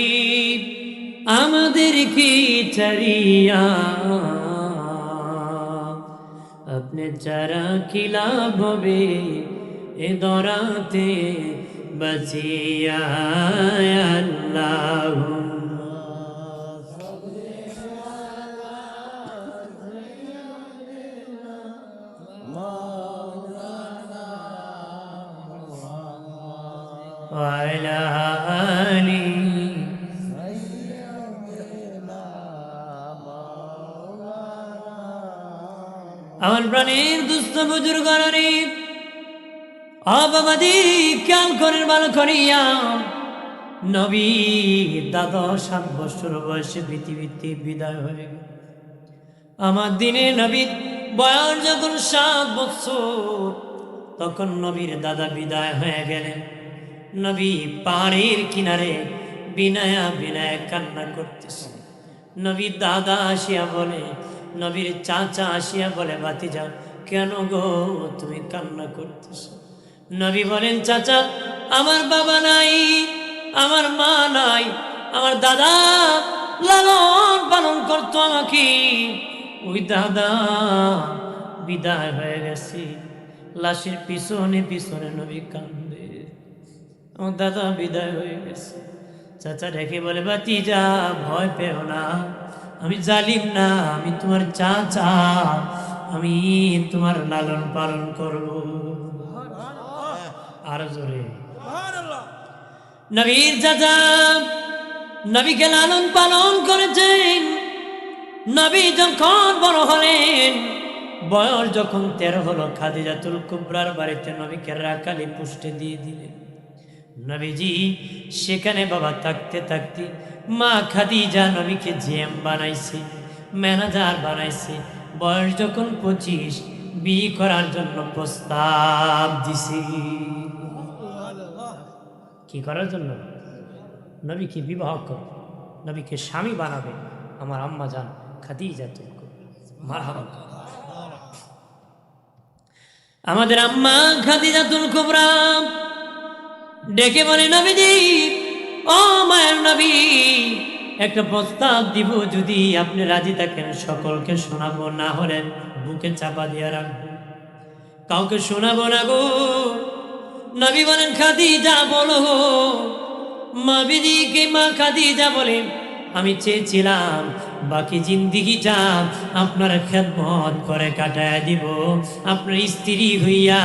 আমাদের কি ছাড়িয়া, আপনি চারা কি লাভ হবে এ দরাতে বাঁচিয়া। আল্লাহ আমার প্রাণের দুস্থ বুজুর্গণরে, ও বাবাজি খেয়াল করেন ভালো করিয়া, নবী দাদা 7 বছর বয়সে পৃথিবীতে বিদায় হয়ে গেল। আমার দিনে নবীর বয়স যখন 7 বছর, তখন নবীর দাদা বিদায় হয়ে গেলেন। নবী পাহাড়ের কিনারে বিনায়া বিনায়া কান্না করতেছে। নবীর দাদা আসিয়া বলে, নবীর চাচা আসিয়া বলে, ভাতিজা কেন গো তুমি কান্না করতেছো? নবী বলেন, চাচা আমার বাবা নাই, আমার মা নাই, আমার দাদা লালন পালন করতো আমাকে, ওই দাদা বিদায় হয়ে গেছে। লাশের পিছনে পিছনে নবী কান্দে, আমার দাদা বিদায় হয়ে গেছে। চাচা ডেকে বলে, ভাতিজা ভয় পেও না, আমি জালিম না, আমি তোমার চাচা, আমি তোমার লালন পালন করব। আর জোরে নবীর চাচা নবীকে লালন পালন করেছেন। নবী যখন বড় হলেন, বয়স যখন 13 হলো, খাদিজাতুল কুবরার বাড়িতে নবীকে রাখালি পুষ্টে দিয়ে দিলেন। নবীজি সেখানে বাবা থাকতে থাকতে মা খাদিজা নবীকে জিএম বানাইছে, ম্যানেজার বানাইছে। বয়স যখন 25, বিয়ে করার জন্য প্রস্তাব দিছে। কি করার জন্য? নবীকে বিবাহ করে নবীকে স্বামী বানাবে আমার আম্মা জান খাদিজাতুল কুবরা। মারহাবা। আমাদের আম্মা খাদিজাতুল কুবরা ডেকে বলে, নবীজি ও মায়ের নবী, একটা প্রস্তাব দিব, যদি আপনি রাজি থাকেন সকলকে শোনাবো, না হলে বুকে চাপা দিয়ে রাখবো, কাউকে শোনাবো না গো। নবী বলেন, খাদিজা বলো। মা খাদিজা বলেন, আমি চেয়েছিলাম বাকি জিন্দিগিটা আপনার খেদমত করে কাটায় দিব, আপনার স্ত্রী হইয়া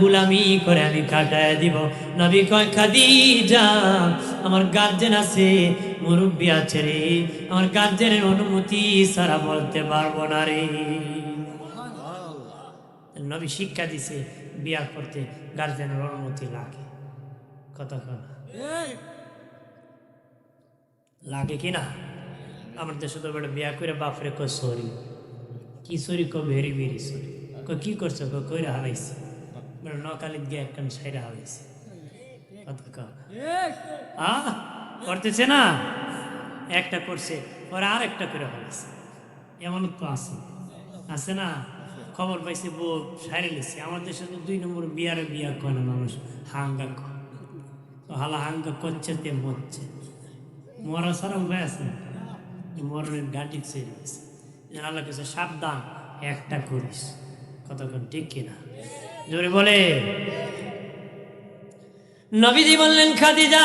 গুলামি করে আমি কাটায় দিব। নবী কয়, খাদিজা আমার গার্জেন আছে, মুরব্বী আছে রে, আমার গার্জেনের অনুমতি ছাড়া বলতে পারবো না রে। নবী শিক্ষা দিছে বিয়া করতে গার্জেনের অনুমতি লাগে। কতক্ষণ লাগে কিনা? আমার দেশে তো বেটা বিয়া করে বাপরে কয় সরি, কি সরি? Very very sorry. কি করছো? কইরা হারাইছে, নকালিত গিয়ে একখান সাইরা হারাইছে। কতক্ষণ করতেছে না? একটা করছে, পরে আর একটা করে হারাইছে। এমন তো আছে, আছে না? খবর পাইছে বউ সাইরে লিছে। আমার দেশে তো 2 নম্বর বিয়া কয় না মানুষ, হাঙ্গা কয়। তো হালা হাঙ্গা করছে তে মরছে, মরা সারা উপায় আছে না, মরণের গাড়ি ছেড়ে গেছে। আল্লাহ কাছে সাবধান, একটা করিস। কতক্ষণ ঠিক কিনা? জোরে বলে। নবীজি বললেন, খাদিজা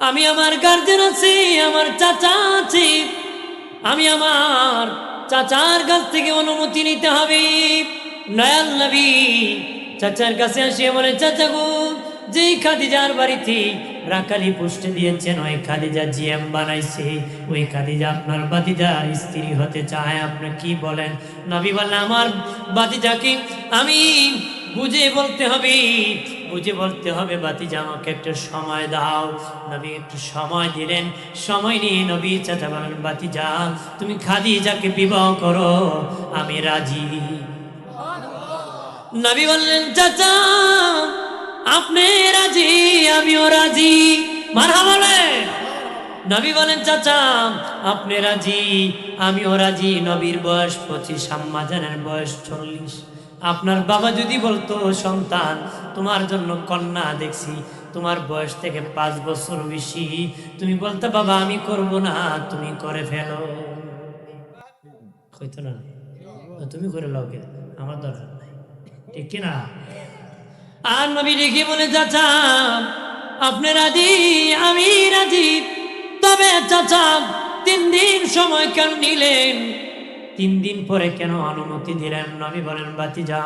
আমি আমার গার্জেন আছি, আমার চাচা আছে, আমি আমার চাচার কাছ থেকে অনুমতি নিতে হবে। নয়াল নবী চাচার কাছে আসিয়ে বলে, চাচা গো, যেই খাদিজার বাড়িতে রাখালি পুষ্টে দিয়েছেন, ওই খাদিজা জিএম বানাইছে, ওই খাদিজা আপনার বাতিজা স্ত্রী হতে চায়, আপনি কি বলেন? নবী বললেন, আমার বাতিজাকে আমি বুঝে বলতে হবে, বুঝে বলতে হবে, বাতিজা আমাকে একটু সময় দাও। নবী একটু সময় দিলেন। সময় নিয়ে নবী চাচা বলেন, বাতিজা তুমি খাদিজাকে বিবাহ করো, আমি রাজি। নবী বললেন, চাচা আপনি রাজি, আমিও রাজি। মারহাবা বলেন। নবী বলেন, চাচা আপনি রাজি, আমিও রাজি। নবীর বয়স 25, আম্মা জানের বয়স 40। আপনার বাবা যদি বলতো, সন্তান তোমার জন্য কন্যা দেখছি, তোমার বয়স থেকে 5 বছর বেশি, তুমি বলতে, বাবা আমি করব না, তুমি করে ফেলো। হইতো না? তুমি করে লোকে, আমার দরকার নাই, ঠিক কিনা? আর নবী দেখি বলে, চাচা আপনি রাজি, আমি রাজি, তবে চাচা 3 দিন সময় কেন নিলেন? 3 দিন পরে কেন অনুমতি দিলেন? নবী বলেন, বাতিজা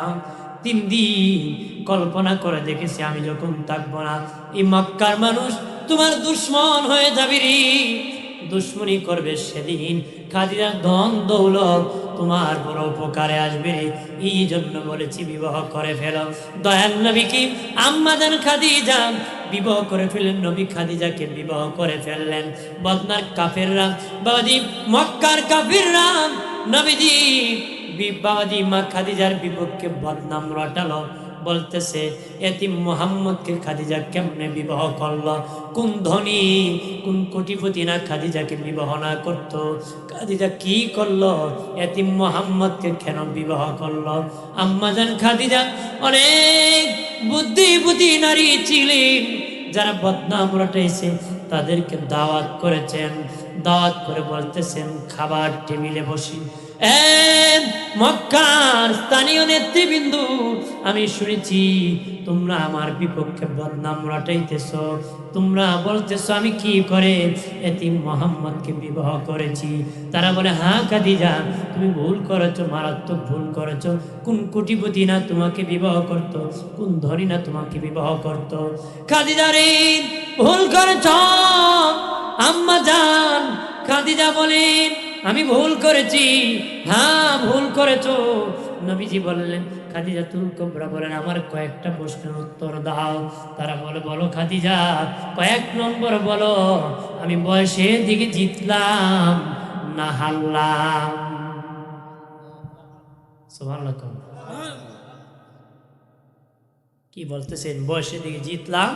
3 দিন কল্পনা করে দেখেছি, আমি যখন থাকবো না, এই মক্কার মানুষ তোমার দুশ্মন হয়ে যাবে রে। দুশ্মনী করবে সেদিন খাদিজার ধন দৌলত তোমার বড় উপকারে আসবে। এই জন্য বলেছি বিবাহ করে ফেলো। দয়াল নবী কি আম্মাজান খাদিজা বিবাহ করে ফেললেন। নবী খাদিজাকে বিবাহ করে ফেললেন। বদনার কাফেররা বাবাজি, মক্কার কাফেররা নবীজি বাবাজি মা খাদিজার বিপক্ষে বদনাম রটালো। বলতেছে এতিম মুহাম্মদকে খাদিজা কেমনে বিবাহ করলো? কোন ধনী কোন কোটিপতি না খাদিজাকে বিবাহ না করতো? খাদিজা কি করলো? এতিম মুহাম্মদকে কেন বিবাহ করলো? আম্মাজান খাদিজা অনেক বুদ্ধিপতি নারী ছিলেন। যারা বদনাম রটাইছে তাদেরকে দাওয়াত করেছেন। দাওয়াত করে বলতেছেন খাবার টেবিলে বসি, মক্কার স্থানীয় নেতৃবৃন্দ, আমি শুনেছি তোমরা আমার বিপক্ষে বদনাম রটাইতেছ। তোমরা বলতেছ আমি কি করে এতিম মুহাম্মদকে বিবাহ করেছি। তারা বলে হ্যাঁ খাদিজা, তুমি ভুল করেছো, মারাত্মক ভুল করেছো। কোন কোটিপতি না তোমাকে বিবাহ করত, কোন ধনী না তোমাকে বিবাহ করত। খাদিজা রে ভুল করেছ আম্মা জান। খাদিজা বলেন আমি ভুল করেছি। হ্যাঁ ভুল করেছো। নবীজি বললেন খাদিজাতুল কুবরা বলেন আমার কয়েকটা প্রশ্নের উত্তর দাও। তারা বলে বলো খাদিজা, কয়েক নম্বর বলো, আমি বয়সের দিকে জিতলাম না হারলাম? সুবহানাল্লাহ। কি বলতেছেন? বয়সের দিকে জিতলাম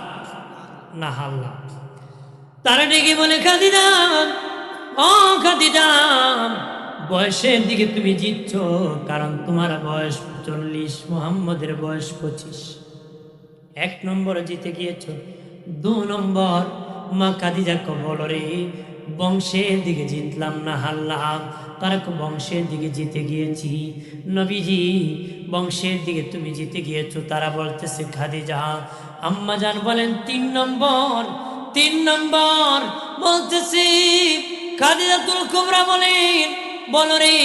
না হারলাম? তারা ডেকে বলে খাদিজা, ও খাদিজা, বয়সের দিকে তুমি জিতছ কারণ তোমার বয়স 40, মুহাম্মদের বয়স 25। 1 নম্বর জিতে গিয়েছ। 2 নম্বর মা খাদিজা কে বলো রে বংশের দিকে জিতলাম না হারলাম? তারা বংশের দিকে জিতে গিয়েছি। নবীজি বংশের দিকে তুমি জিতে গিয়েছো। তারা বলতেছে খাদিজা। আম্মা জান বলেন 3 নম্বর। 3 নম্বর বলতেছি খাদিজাতুল কুবরা বলেন বলো রে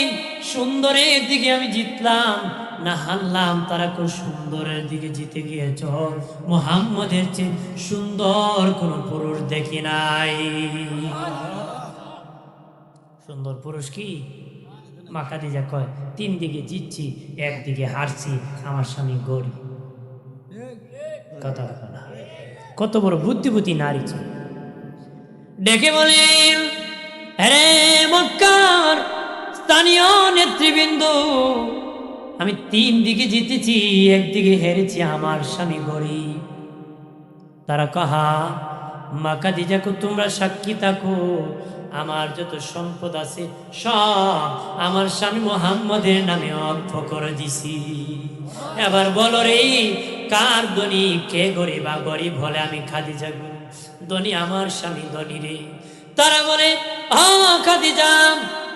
সুন্দরের দিকে আমি জিতলাম না হারলাম? তারা খুব সুন্দরের দিকে জিতে গিয়েছ। মুহাম্মদের চেয়ে সুন্দর কোন পুরুষ দেখি নাই। সুন্দর পুরুষ কি? মা খাদিজা কয় 3 দিকে জিতছি, 1 দিকে হারছি, আমার স্বামী গরিব। কথা না, কত বড় বুদ্ধিপতি নারী ছিল। ডেকে বলেন আরে মক্কার স্থানীয় নেতৃবৃন্দ, আমি 3 দিকে জিতেছি, 1 দিকে হেরেছি, আমার স্বামী গরিব। তারা কাহা মা খাদিজাকে তোমরা সাক্ষী থাকো, আমার যত সম্পদ আছে সব আমার স্বামী মুহাম্মদের নামে অক্ষ করে দিছি। এবার বলো রে কার ধনী কে গরিব? গরিব হলে আমি খাদিজা ধনী, আমার স্বামী ধনী রে। তারা বলে খাদিজা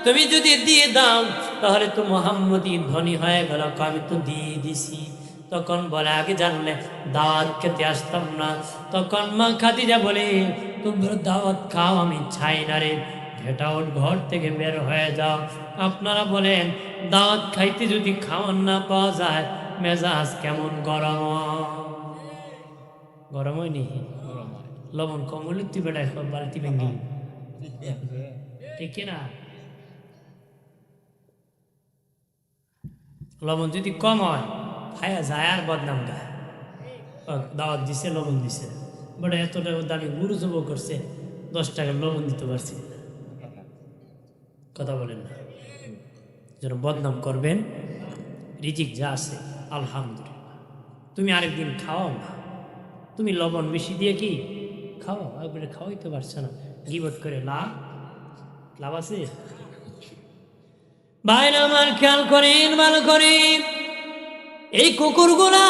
তুমি যদি দিয়ে দাও তাহলে তো মুহাম্মদই ধনী হয়ে গেল। আমি তো দিয়ে দিছি। তখন বলে আগে জানলে দাওয়াত খেতে আসতাম না। তখন মা খাদিজা বলে তোমরা দাওয়াত খাও, আমি চাই না রে, ঘেটাউট ঘর থেকে বের হয়ে যাও। আপনারা বলেন দাওয়াত খাইতে যদি খাওয়ান না পাওয়া যায় মেজাজ কেমন গরম গরম হয় নি? লবণ কম হলে তুই বেড়ায় বালতি ভেঙ্গি, ঠিক না? লবণ যদি কম হয় খায়া যায় আর বদনাম গায়। দাওয়াত দিছে লবণ দিছে, বড় এত দামি গুরু জব করছে, 10 টাকা লবণ দিতে পারছি। কথা বলেন না, যেন বদনাম করবেন। রিজিক যা আছে আলহামদুলিল্লাহ, তুমি আরেকদিন খাওয়াও না, তুমি লবণ বেশি দিয়ে কি খাওয়াও, একবারে খাওয়াইতে পারছে না, গিবট করে লাভ আছে? ভাইরা আমার খেয়াল করেন ভালো করে, এই কুকুরগুলা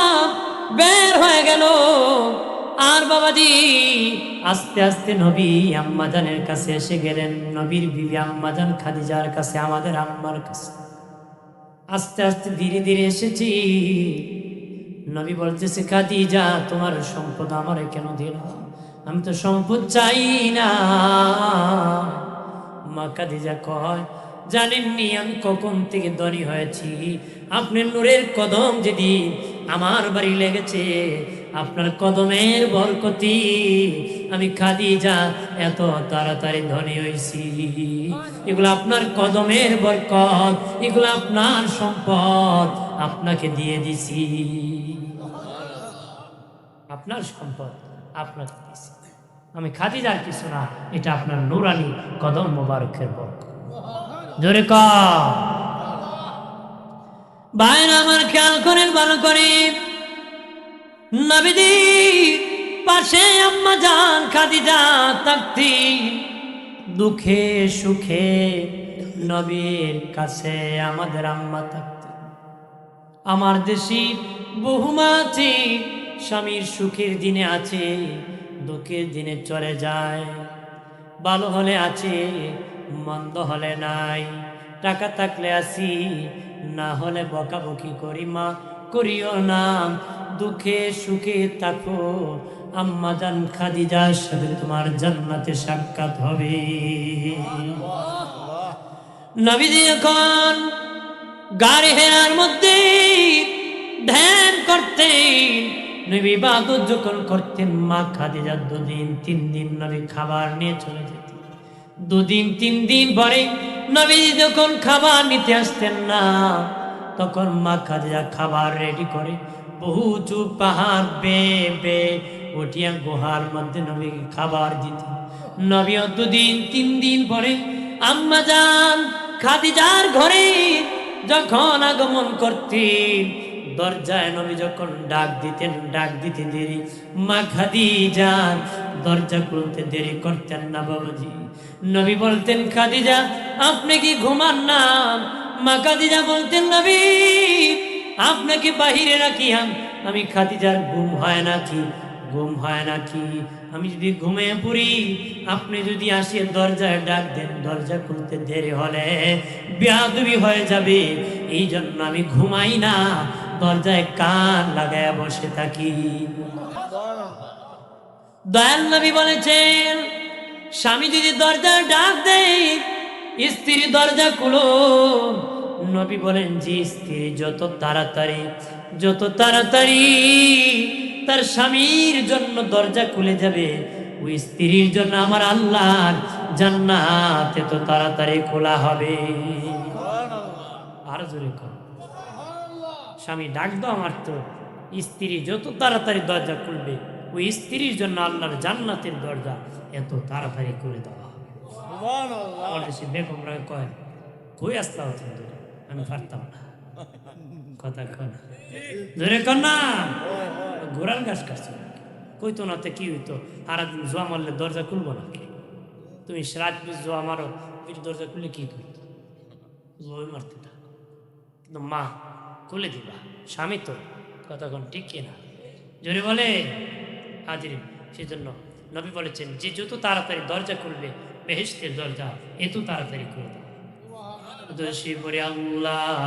বের হয়ে গেল। আর বাবাজি আস্তে আস্তে নবী আম্মাজানের কাছে এসে গেলেন। নবীর বিবি আম্মাজান খাদিজার কাছে, আমাদের আম্মার কাছে আস্তে আস্তে ধীরে ধীরে এসেছি। নবী বলতেছে খাদিজা তোমার সম্পদ আমারে কেন দিল? আমি তো সম্পদ চাই না। মা খাদিজা কয় জানেননি আমি কখন থেকে ধনী হয়েছি? আপনার নূরের কদম যেদিন আমার বাড়ি লেগেছে আপনার কদমের বরকতি আমি খাদিজা এত তাড়াতাড়ি ধনী হইছি। এগুলো আপনার কদমের বরকত, এগুলো আপনার সম্পদ, আপনাকে দিয়ে দিছি। আপনার সম্পদ আপনাকে দিছি আমি, খাদিজার কিছু না, এটা আপনার নুরানি কদম মোবারকের বরকত। জোরে কর ভাইরা আমার, খেয়াল করেন ভালো করে। নবীজি পাশে আম্মা জান খাদিজা থাকতি, দুঃখে সুখে নবীর কাছে আমাদের আম্মা থাকতি। আমার দেশি বহুমা আছে, স্বামীর সুখের দিনে আছে, দুঃখের দিনে চলে যায়। ভালো হলে আছে, মন্দ হলে নাই। টাকা থাকলে আসি, না হলে বকাবকি করি। মা করিও না, দুঃখে সুখে থাকো, আম্মা জান খাদিজার সাথে তোমার জান্নাতে সাক্ষাৎ হবে। নবীজি যখন গাড়ি হেরার মধ্যে ধ্যান করতেন, নবী ইবাদত যখন করতেন, মা খাদিজা 2 দিন 3 দিন নবী খাবার নিয়ে চলে যেতেন। 2 দিন 3 দিন পরে নবী যখন খাবার নিতে আসতেন না, তখন মা খাদিজা খাবার রেডি করে বহু উঁচু পাহাড় বেয়ে উঠিয়া গুহার মধ্যে নবীকে খাবার দিতেন। নবী 2 দিন 3 দিন পরে আম্মা জান খাদিজার ঘরে যখন আগমন করতেন, দরজায় নবী যখন ডাক দিতেন, ডাক দিতে দেরি, মা খাদিজা দরজা খুলতে দেরি করতেন না বাবাজি। নবী বলতেন, খাদিজা আপনি কি ঘুমান না? মা খাদিজা বলতেন, নবী আপনাকে বাহিরে রাখি আমি। খাদিজার ঘুম হয় নাকি? ঘুম হয় নাকি? আমি যদি ঘুমিয়ে পড়ি, আপনি যদি আসিয়ে দরজায় ডাক দেন, দরজা খুলতে দেরি হলে বেয়াদবি হয়ে যাবে, এই জন্য আমি ঘুমাই না, দরজায় কান লাগায় বসে থাকি। দয়াল নবী বলেছেন, স্বামী যদি দরজা ডাক দেয়, স্ত্রী দরজা খুলো। নবী বলেন যে স্ত্রী যত তাড়াতাড়ি তার স্বামীর জন্য দরজা খুলে যাবে, ওই স্ত্রীর জন্য আমার আল্লাহর জান্নাত এত তাড়াতাড়ি খোলা হবে। আর জোরে কর, স্বামী ডাক দাও আমার, তো স্ত্রী যত তাড়াতাড়ি দরজা খুলবে, ওই স্ত্রীর জন্য আল্লাহর জান্নাতের দরজা এত তাড়াতাড়ি করে দেওয়া হবে। বেগমরা কয়, কই আসলাম আমি পারতাম না, কথা কন ধরে কন না, ঘোড়ার গাছ কাটছে কইতো না, তো কি হইতো? সারাদিন জোয়া মারলে দরজা খুলবো না? তুমি রাত জোয়া মারো, দরজা খুললে কি করতো? জোয় মারতে থাকো, কিন্তু মা খুলে দিবা, স্বামী তো। কতক্ষণ ঠিক কিনা? জোরে বলে হাজির। সেজন্য নবী বলেছেন, যে যত তাড়াতাড়ি দরজা খুলবে, বেহেশতের দরজা এত তাড়াতাড়ি খুলে দাও। দোষী পরে আল্লাহ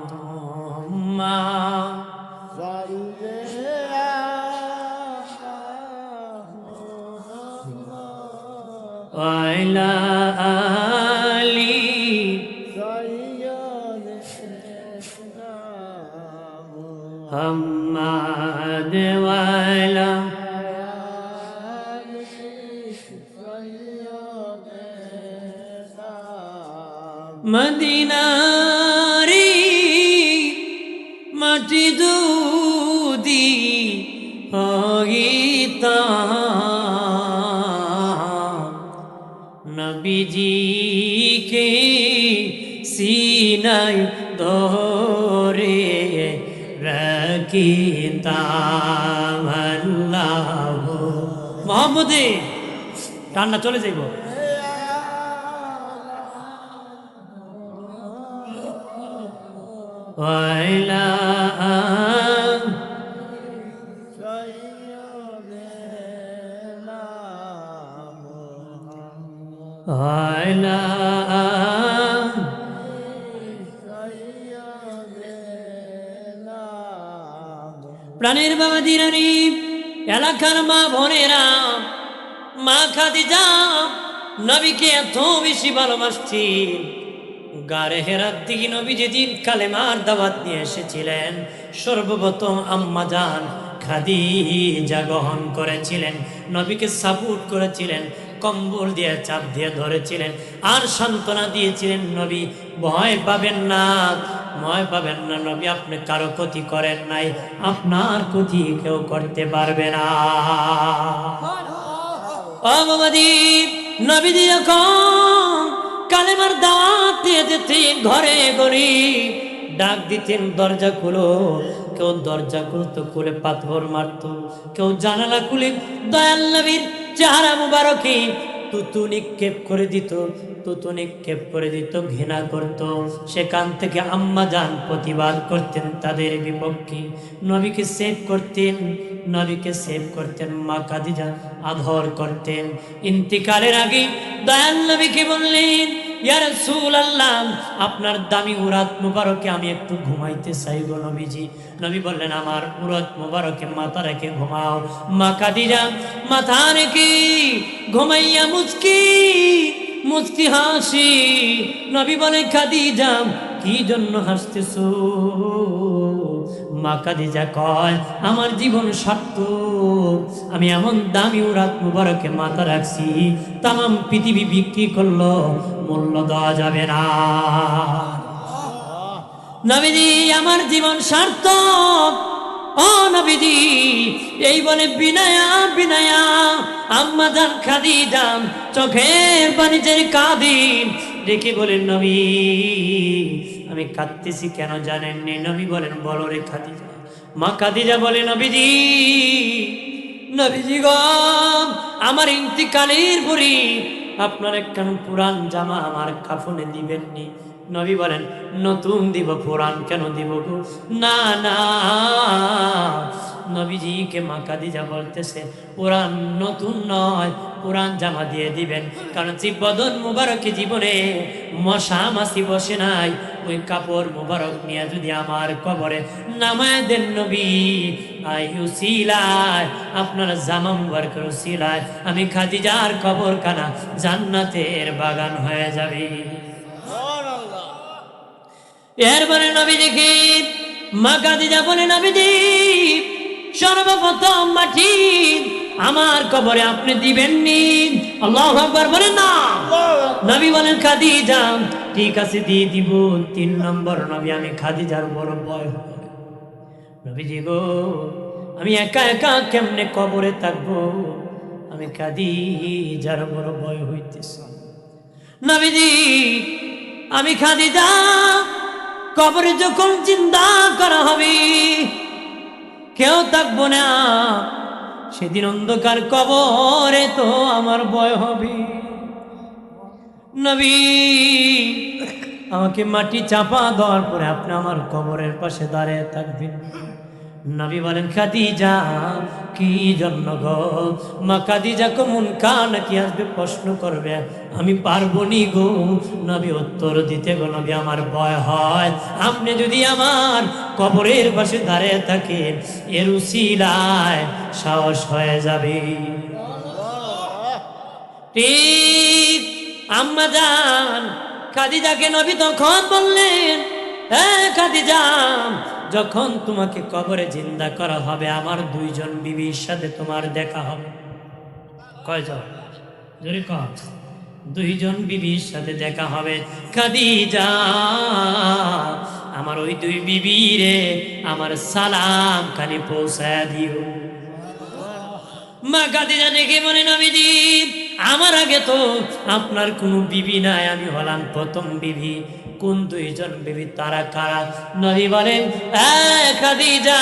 আল্লাহুম্মা ওয়াইলা আলি হাম্মাদ ওয়াইলা মদিনারি মাটি দুদি হইতা নবীজিকে সিনাই ধরে রাখিতাম। আল্লাহ মোহাম্মদে টান্না চলে যাইব। ওয়াইলা হয় না। প্রাণের বাবা দিরানি, এলাকার মা বোনেরা, মা খাদিজা নবীকে এত বেশি ভালোবাসতেন, গারে হেরাত থেকে নবী যেদিন কালেমার দাওয়াত নিয়ে এসেছিলেন, সর্বপ্রথম আম্মা জান খাদিজা গ্রহণ করেছিলেন, নবীকে সাপোর্ট করেছিলেন, কম্বল দিয়ে চাপ দিয়ে ধরেছিলেন আর সান্ত্বনা দিয়েছিলেন, নবী ভয় পাবেন না, ভয় পাবেন না, নবী আপনি কারো ক্ষতি করেন নাই, আপনার ক্ষতি কেউ করতে পারবে না। ও বাবাজি, নবীজি যখন কালেমার দাওয়াত দিয়ে দিতেন, ঘরে ঘরে ডাক দিতেন, দরজা খুলো, কেউ দরজা খুলতো, খুলে পাথর মারতো, কেউ জানালা খুলে দয়াল নবীর চেহারা মুবারকে তুতু নিক্ষেপ করে দিত, তুতু নিক্ষেপ করে দিত, ঘৃণা করত। সেখান থেকে আম্মা জান প্রতিবাদ করতেন তাদের বিপক্ষে, নবীকে সেভ করতেন, নবীকে সেভ করতেন, মা খাদিজা আদর করতেন। ইন্তিকালের আগে দয়াল নবীকে বললেন, ইয়া রাসূলুল্লাহ, আপনার দামি উরাত মুবারকে আমি একটু ঘুমাইতে চাই গো নবীজি। নবী বললেন, আমার উরাত মুবারকে মাথা রেখে ঘুমাও। মা খাদিজা মাথা রেখে ঘুমাইয়া মুচকি মুচকি হাসি। নবী বলে, খাদিজা কি জন্য হাসতেছো? মা খাদিজা কয়, আমার জীবন সার্থক, আমি এমন দামি উরাত মুবারকে মাথা রাখছি, তামাম পৃথিবী বিক্রি করলো মূল্য দেওয়া যাবে না। নবীজি, আমার জীবন সার্থক। ও নবীজি, এই বলে বিনায়া বিনায়া আম্মা জান খাদিজা চোখের পানি ছেড়ে কাঁদেন, রেখে বলেন, নবী আমি কাঁদতেছি কেন জানেননি? নবী বলেন, বলো রে খাদিজা। মা খাদিজা বলে, নবীজি, নবীজি গো, আমার ইন্তিকালের পরে আপনার একখান পুরান জামা আমার কাফনে দিবেননি? নবী বলেন, নতুন দিব, পুরান কেন দিব গো? না না, নবীজিকে মা খাদিজা বলতেছে, পুরান নতুন নয়, পুরান জামা দিয়ে দিবেন, কারণ যে বদন মুবারক জীবনে মশা মাছি বসে নাই, ওই কাপড় মুবারক নিয়ে যদি আমার কবরে নামায় দেন নবী, আইউসিলায় আপনার জামা মুবারকের উসিলায় আমি খাদিজার কবরখানা জান্নাতের বাগান হয়ে যাবে। এরপরে নবী দেখি মা খাদিজা বলে, নবীজি সর্বপ্রথম মাটি আমার কবরে আপনি দিবেননি। আল্লাহু আকবার বলেন না। নবী বলেন, খাদিজা ঠিক আছে দিয়ে দিব। 3 নম্বর, নবী আমি খাদিজার বড় ভয় হয়। নবীজি গো, আমি একা একা কেমনে কবরে থাকবো? আমি খাদিজার বড় ভয় হইতেছে। নবীজি, আমি খাদিজা কবরে যখন চিন্তা করা হবে, কেউ থাকবো না, সেদিন অন্ধকার কবরে তো আমার ভয় হবে। নবী, আমাকে মাটি চাপা দেওয়ার পরে আপনি আমার কবরের পাশে দাঁড়িয়ে থাকবেন। নবী বলেন, খাদিজা কি জন্য গো? মা খাদিজা কমন কান কি আসবে প্রশ্ন করবে, আমি পারবো নি গো। নবী উত্তর দিতে গো, নবী আমার ভয় হয়, আপনি যদি আমার কবরের পাশে দাঁড়িয়ে থাকেন, এর উসিলায় সাহস হয়ে যাবে। ঠিক আম্মা জান খাদিজাকে নবী তখন বললেন, হ্যাঁ খাদিজা, যখন তোমাকে কবরে জিন্দা করা হবে, আমার 2 জন বিবির সাথে তোমার দেখা হবে। কয়জন? জোরে কর। 2 জন বিবির সাথে দেখা হবে। খাদিজা, আমার ওই 2 বিবিরে আমার সালাম খানি পৌঁছায় দিও। মা খাদিজা দেখে বলে, নবীজি আমার আগে তো আপনার কোনো বিবি নাই, আমি হলাম প্রথম বিবি। কোন 2 জন বিবি, তারা কারা? নবী বলেন, খাদিজা,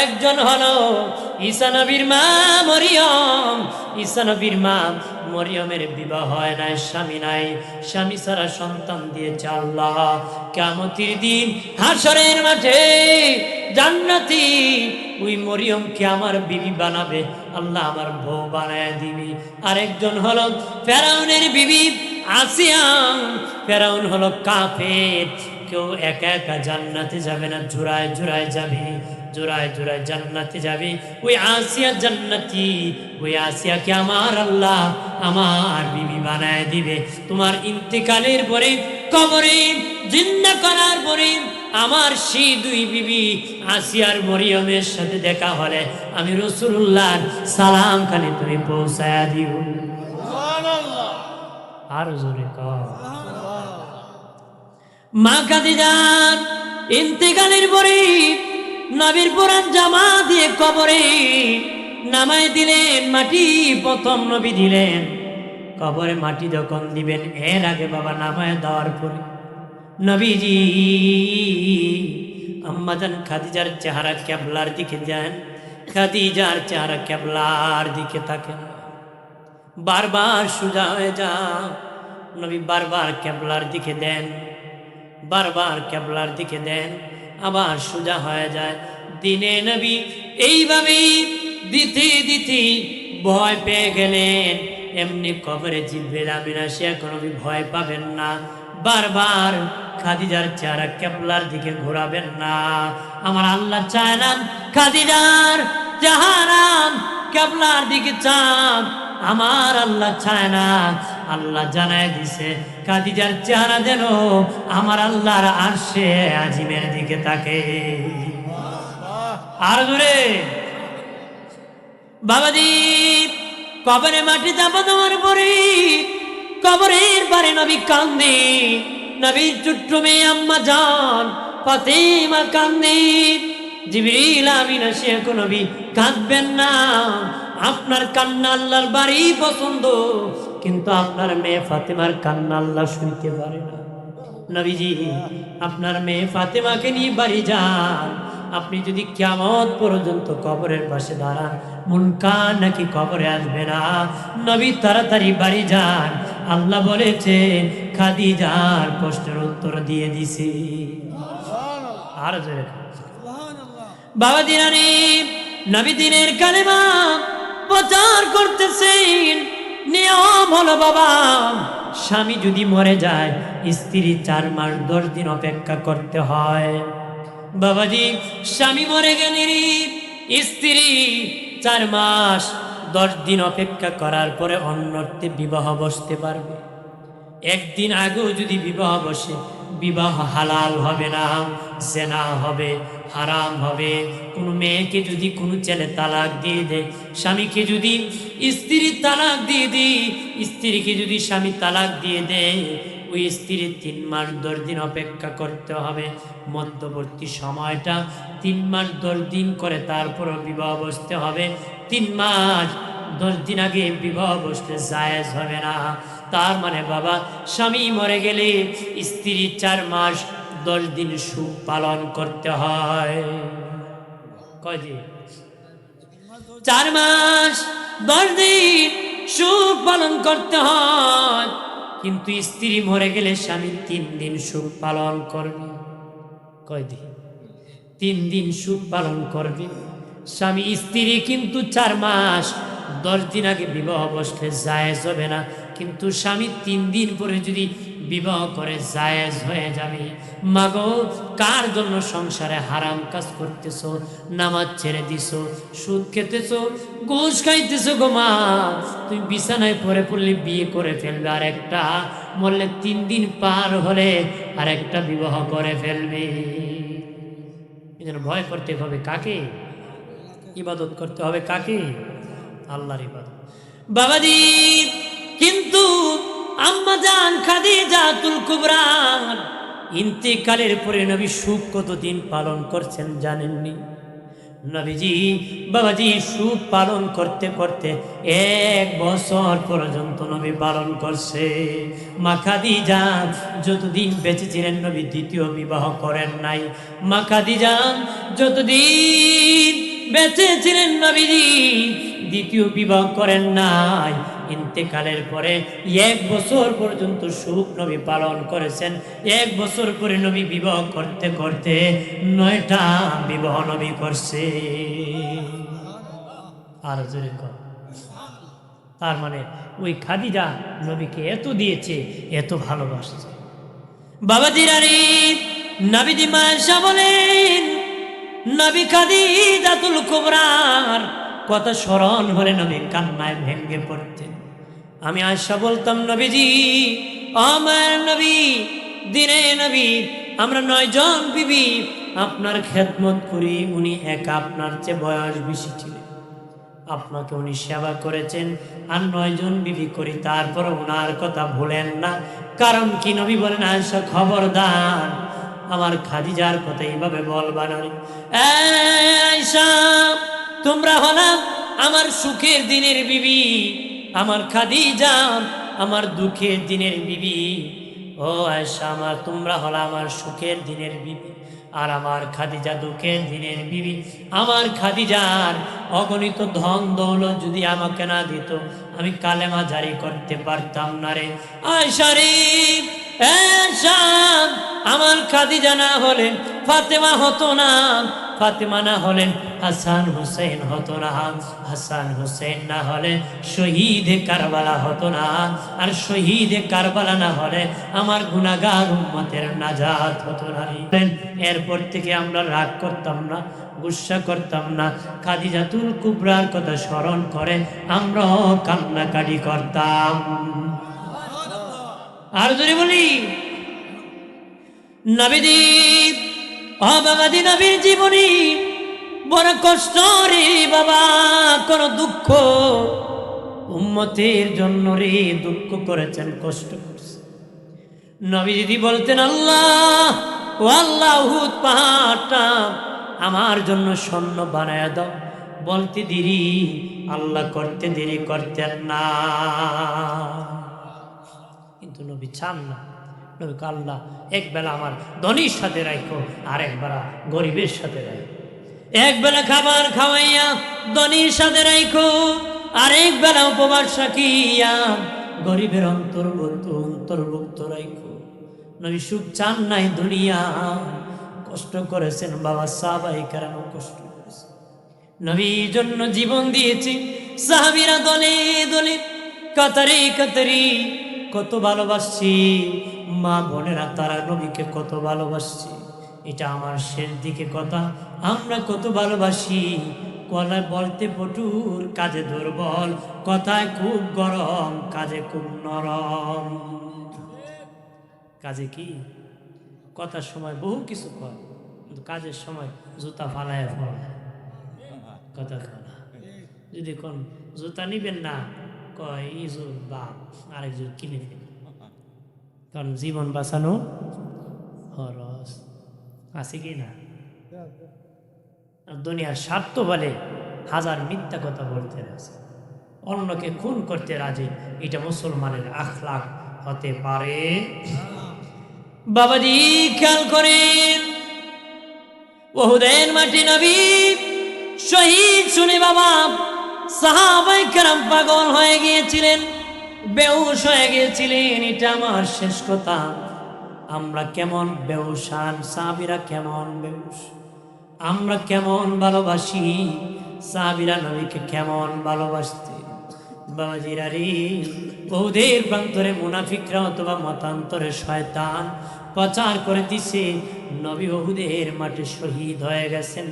একজন হলো ঈসা নবীর মা মরিয়ম। ঈসা নবীর মা মরিয়মের বিবাহ হয় নাই, স্বামী নাই, স্বামী ছাড়া সন্তান দিয়েছে আল্লাহ। কিয়ামতের দিন হাসরের মাঠে জান্নাতি ওই মরিয়মকে আমার বিবি বানাবে, আল্লাহ আমার বউ বানায় দিবি। আরেকজন হলো ফেরাউনের বিবি আসিয়া ফেরাউন হলো কাফের, কেউ একা একা জান্নাতে যাবে না, জোড়ায় জোড়ায় যাবে, জোড়ায় জোড়ায় জান্নাতে যাবে। ওই আসিয়া জান্নাতি, ওই আসিয়াকে আমার আল্লাহ আমার বিবি বানায় দিবে। তোমার ইন্তেকালের পরে কবরে জিন্দা করার পরে আমার সেই দুই বিবি আসিয়ার মরিয়মের সাথে দেখা হলে আমি রাসূলুল্লাহর সালাম খালি তুমি পৌঁছায়া দিও। আর জোরে কর। মা খাদিজার ইন্তেকালের পরে নবীর পুরান জামা দিয়ে কবরে নামায় দিলেন, মাটি প্রথম নবী দিলেন। কবরে মাটি যখন দিবেন এর আগে বাবা নামায় দেওয়ার পরে নবীজি আম্মাজান খাদিজার চেহারা কেবলার দিকে যান, খাদিজার চেহারা কেবলার দিকে তাকেন, বারবার সোজা হয়ে যান। নবী বারবার কেবলার দিকে দেন, বারবার কেবলার দিকে দেন, আবার সোজা হয়ে যায়। দিনে নবী এইভাবে দিতে দিতে ভয় পেয়ে গেলেন। এমনি কবরে জিব্রাইল আমিন আসে, এখন নবী ভয় পাবেন না, বারবার খাদিজার চেহারা কেবলার দিকে ঘোরাবেন না। আমার আল্লাহ চায় না খাদিজার চেহারা কেবলার দিকে চান, আমার আল্লাহ চায় না। আল্লাহ জানায় দিছে খাদিজার চেহারা যেন আমার আল্লাহর আরশে আজিমের দিকে তাকে। আর জোরে বাবাজি কবরে মাটি চাপা দেওয়ার পরে কবরের পারে নবী কান্দে, নবীর ছোট্ট মেয়ে আম্মা জান ফাতেমা কান্দে। জিবরিল আমিন আসে, এখন নবী কাঁদবেন না, আপনার কান্না আল্লাহর বাড়ি পছন্দ, কিন্তু আপনার মেয়ে ফাতেমার কান্না আল্লাহ শুনতে পারে না। নবীজি আপনার মেয়ে ফাতেমাকে নিয়ে বাড়ি যান, আপনি যদি কিয়ামত পর্যন্ত কবরের পাশে দাঁড়ান মুনকার নাকি কবরে আসবে না। নবী তাড়াতাড়ি বাড়ি যান, আল্লাহ বলেছে খাদিজার প্রশ্নের উত্তর দিয়ে দিছি। আর জোরে বাবা দিনানি নবী দিনের কালেমা প্রচার করতেছেন। নিয়ম হলো বাবা স্বামী যদি মরে যায় স্ত্রী 4 মাস 10 দিন অপেক্ষা করতে হয়। বাবাজি স্বামী মরে গেলে স্ত্রী 4 মাস 10 দিন অপেক্ষা করার পরে অন্যতে বিবাহ বসতে পারবে। একদিন আগেও যদি বিবাহ বসে বিবাহ হালাল হবে না, জেনা হবে, হারাম হবে। কোনো মেয়েকে যদি কোনো ছেলে তালাক দিয়ে দেয়, স্বামীকে যদি স্ত্রী তালাক দিয়ে দেয়, স্ত্রীকে যদি স্বামী তালাক দিয়ে দেয়, ওই স্ত্রীর 3 মাস 10 দিন অপেক্ষা করতে হবে। মধ্যবর্তী সময়টা 3 মাস 10 দিন করে তারপরও বিবাহ বসতে হবে। 3 মাস 10 দিন আগে বিবাহ বসতে জায়েজ হবে না। তার মানে বাবা স্বামী মরে গেলে স্ত্রী 4 মাস 10 দিন সুখ পালন করতে হয়। কয়দিন? 4 মাস 10 দিন সুখ পালন করতে হয়। কিন্তু স্ত্রী মরে গেলে স্বামী 3 দিন সুখ পালন করবে। কয়দিন? 3 দিন সুখ পালন করবে স্বামী। স্ত্রী কিন্তু 4 মাস 10 দিন আগে বিবাহ বসলে জায়েজ হবে না, কিন্তু স্বামী 3 দিন পরে যদি বিবাহ করে জায়েজ হয়ে যাবে। মাগো কার জন্য সংসারে হারাম কাজ করতেছো, নামাজ ছেড়ে দিছো, সুদ খেতেছো, ঘুষ খাইতেছো গো মা, তুমি বিছানায় পড়লে বিয়ে করে ফেলবে, আর একটা মরলে 3 দিন পার হলে আর একটা বিবাহ করে ফেলবে। এজন্য ভয় করতে হবে কাকে? ইবাদত করতে হবে কাকে? আল্লাহর ইবাদত। বাবাজি কিন্তু আম্মা জান খাদিজাতুল কুবরা ইন্তেকালের পরে নবী সুখ কতদিন পালন করছেন জানেননি? নবীজি বাবাজি সুখ পালন করতে করতে 1 বছর পর্যন্ত নবী পালন করছে। মা খাদিজা যতদিন বেঁচে ছিলেন নবী দ্বিতীয় বিবাহ করেন নাই। মা খাদিজা যতদিন বেঁচে ছিলেন নবীজি দ্বিতীয় বিবাহ করেন নাই। ইন্তেকালের পরে 1 বছর পর্যন্ত সুখ নবী পালন করেছেন। 1 বছর পরে নবী বিবাহ করতে করতে 9টা বিবাহ নবী করছে। আর জোরে কর। তার মানে ওই খাদিজা নবীকে এত দিয়েছে, এত ভালোবাসছে। বাবাজির আরে নবীজি মায়েশা বলেন, নবী খাদিজাতুল কুবরার কথা স্মরণ হলে নবী কান্নায় ভেঙ্গে পড়তেন। আমি আয়েশা বলতাম, নবীজি আমার নবী, দিনে নবী, আমরা 9 জন বিবি আপনার খেদমত করি, উনি একা আপনার চেয়ে বয়স বেশি ছিলেন, আপনাকে উনি সেবা করেছেন, আর 9 জন বিবি করি, তারপর ওনার কথা ভুলেন না। কারণ কি নবী বলেন, আয়েশা খবরদার আমার খাদিজার কথা এইভাবে বলবা না। আয়েশা তোমরা হলা আমার সুখের দিনের বিবি, আমার খাদিজা আমার দুঃখের দিনের বিবি। ও আয়েশা আমার, তোমরা হলা আমার সুখের দিনের বিবি, আর আমার খাদিজা দুঃখের দিনের বিবি। আমার খাদিজার অগণিত ধন দৌলত যদি আমাকে না দিত, আমি কালেমা জারি করতে পারতাম না রে আয়েশা রে। আয়েশা আমার খাদিজা না হলেন ফাতেমা হতো না, ফাতেমা না হলেন হাসান হুসেন হতো না, হাসান হুসেন না হলে শহীদে কারবালা হতো না, আর শহীদে কারবালা না হলে আমার গুনাহগার উম্মতের নাজাত হতো না। এরপর থেকে আমরা রাগ করতাম না, গুসা করতাম না, খাদিজাতুল কুবরার কথা স্মরণ করে আমরাও কান্নাকাটি করতাম। আর যদি বলি নবীজি, ও বাবাজি, নবীর জীবনী বড় কষ্ট রে বাবা, কোন দুঃখ উম্মতের জন্য রে, দুঃখ করেছেন, কষ্ট করছেন। নবীজি বলতেন, আল্লাহ ও আল্লাহ, উহুদ পাহাড়টা আমার জন্য স্বর্ণ বানায় দাও। বলতে দেরি, আল্লাহ করতে দেরি করতেন না। কিন্তু নবী চান না, নবীকে আল্লাহ এক বেলা আমার ধনীর সাথে রাখো, আর এক বেলা গরিবের সাথে রাখো। এক বেলা খাবার খাওয়াইয়া ধনীর সাথে রাখো, আর এক বেলা উপবাস রাখিয়া গরিবের অন্তর্ভুক্ত রাখো। নবী সুখ চান নাই দুনিয়া, কষ্ট করেছেন বাবা, সাহাবায়ে কেরাম কষ্ট করেছেন, নবীর জন্য জীবন দিয়েছে। সাহাবীরা দলে দলে, কাতারে কাতারে কত ভালোবাসছি, মা বোনেরা তারা নবীকে কত ভালোবাসছি। এটা আমার শেষ দিকে কথা, আমরা কত ভালোবাসি। গলায় বলতে পটুর, কাজে দুর্বল, কথায় খুব গরম, কাজে খুব নরম। কাজে কি কথার সময় বহু কিছু কর, কিন্তু কাজের সময় জুতা ফালায় ফল কথা কলা। যদি কোন জুতা নিবেন না, কয় এই জোর বাপ, আরেক জোর কিনে ফেল। কারণ জীবন বাঁচানো খরচ আছে কি না? দুনিয়ার স্বার্থ বলে হাজার মিথ্যা কথা বলতে রাজি, অন্যকে খুন করতে রাজি। এটা মুসলমানের আখলাক হতে পারে? বাবাজি খেয়াল করেন, উহুদের মাটি নবী শহীদ শুনে বাবা সাহাবায়ে কেরাম পাগল হয়ে গিয়েছিলেন, বেহুশ হয়ে গিয়েছিলেন। এটা আমার শেষ কথা। আমরা কেমন বেহুশান, সাহাবীরা কেমন বেহুশ, আমরা কেমন ভালোবাসি, সাহাবীরা নবীকে কেমন ভালোবাসতে। বাবাজিরা রে, উহুদের প্রান্তরে মুনাফিকরা অথবা মতান্তরে শয়তান প্রচার করে দিছে নবী উহুদের মাঠে শহীদ হয়ে গেছেন।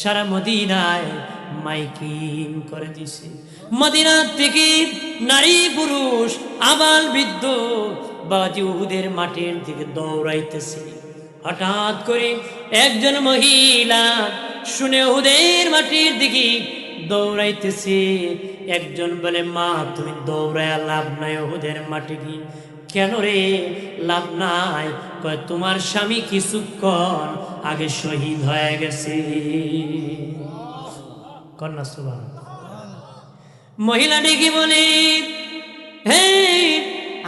সারা মদিনায় মাইকিং করে দিছে। মদিনা থেকে নারী পুরুষ আবাল বৃদ্ধ বাবাজি উহুদের মাঠের দিকে দৌড়াইতেছে। হঠাৎ করে একজন মহিলা শুনে উহুদের মাটির দিকে দৌড়াইতেছে। একজন বলে, মা তুমি দৌড়ায় লাভ নাই, উহুদের মাটি কি? কেন রে লাভ নাই? কয় তোমার স্বামী কিছুক্ষণ আগে শহীদ হয়ে গেছে। কন্যা সুবহানাল্লাহ। মহিলা ডেকে বলে, হে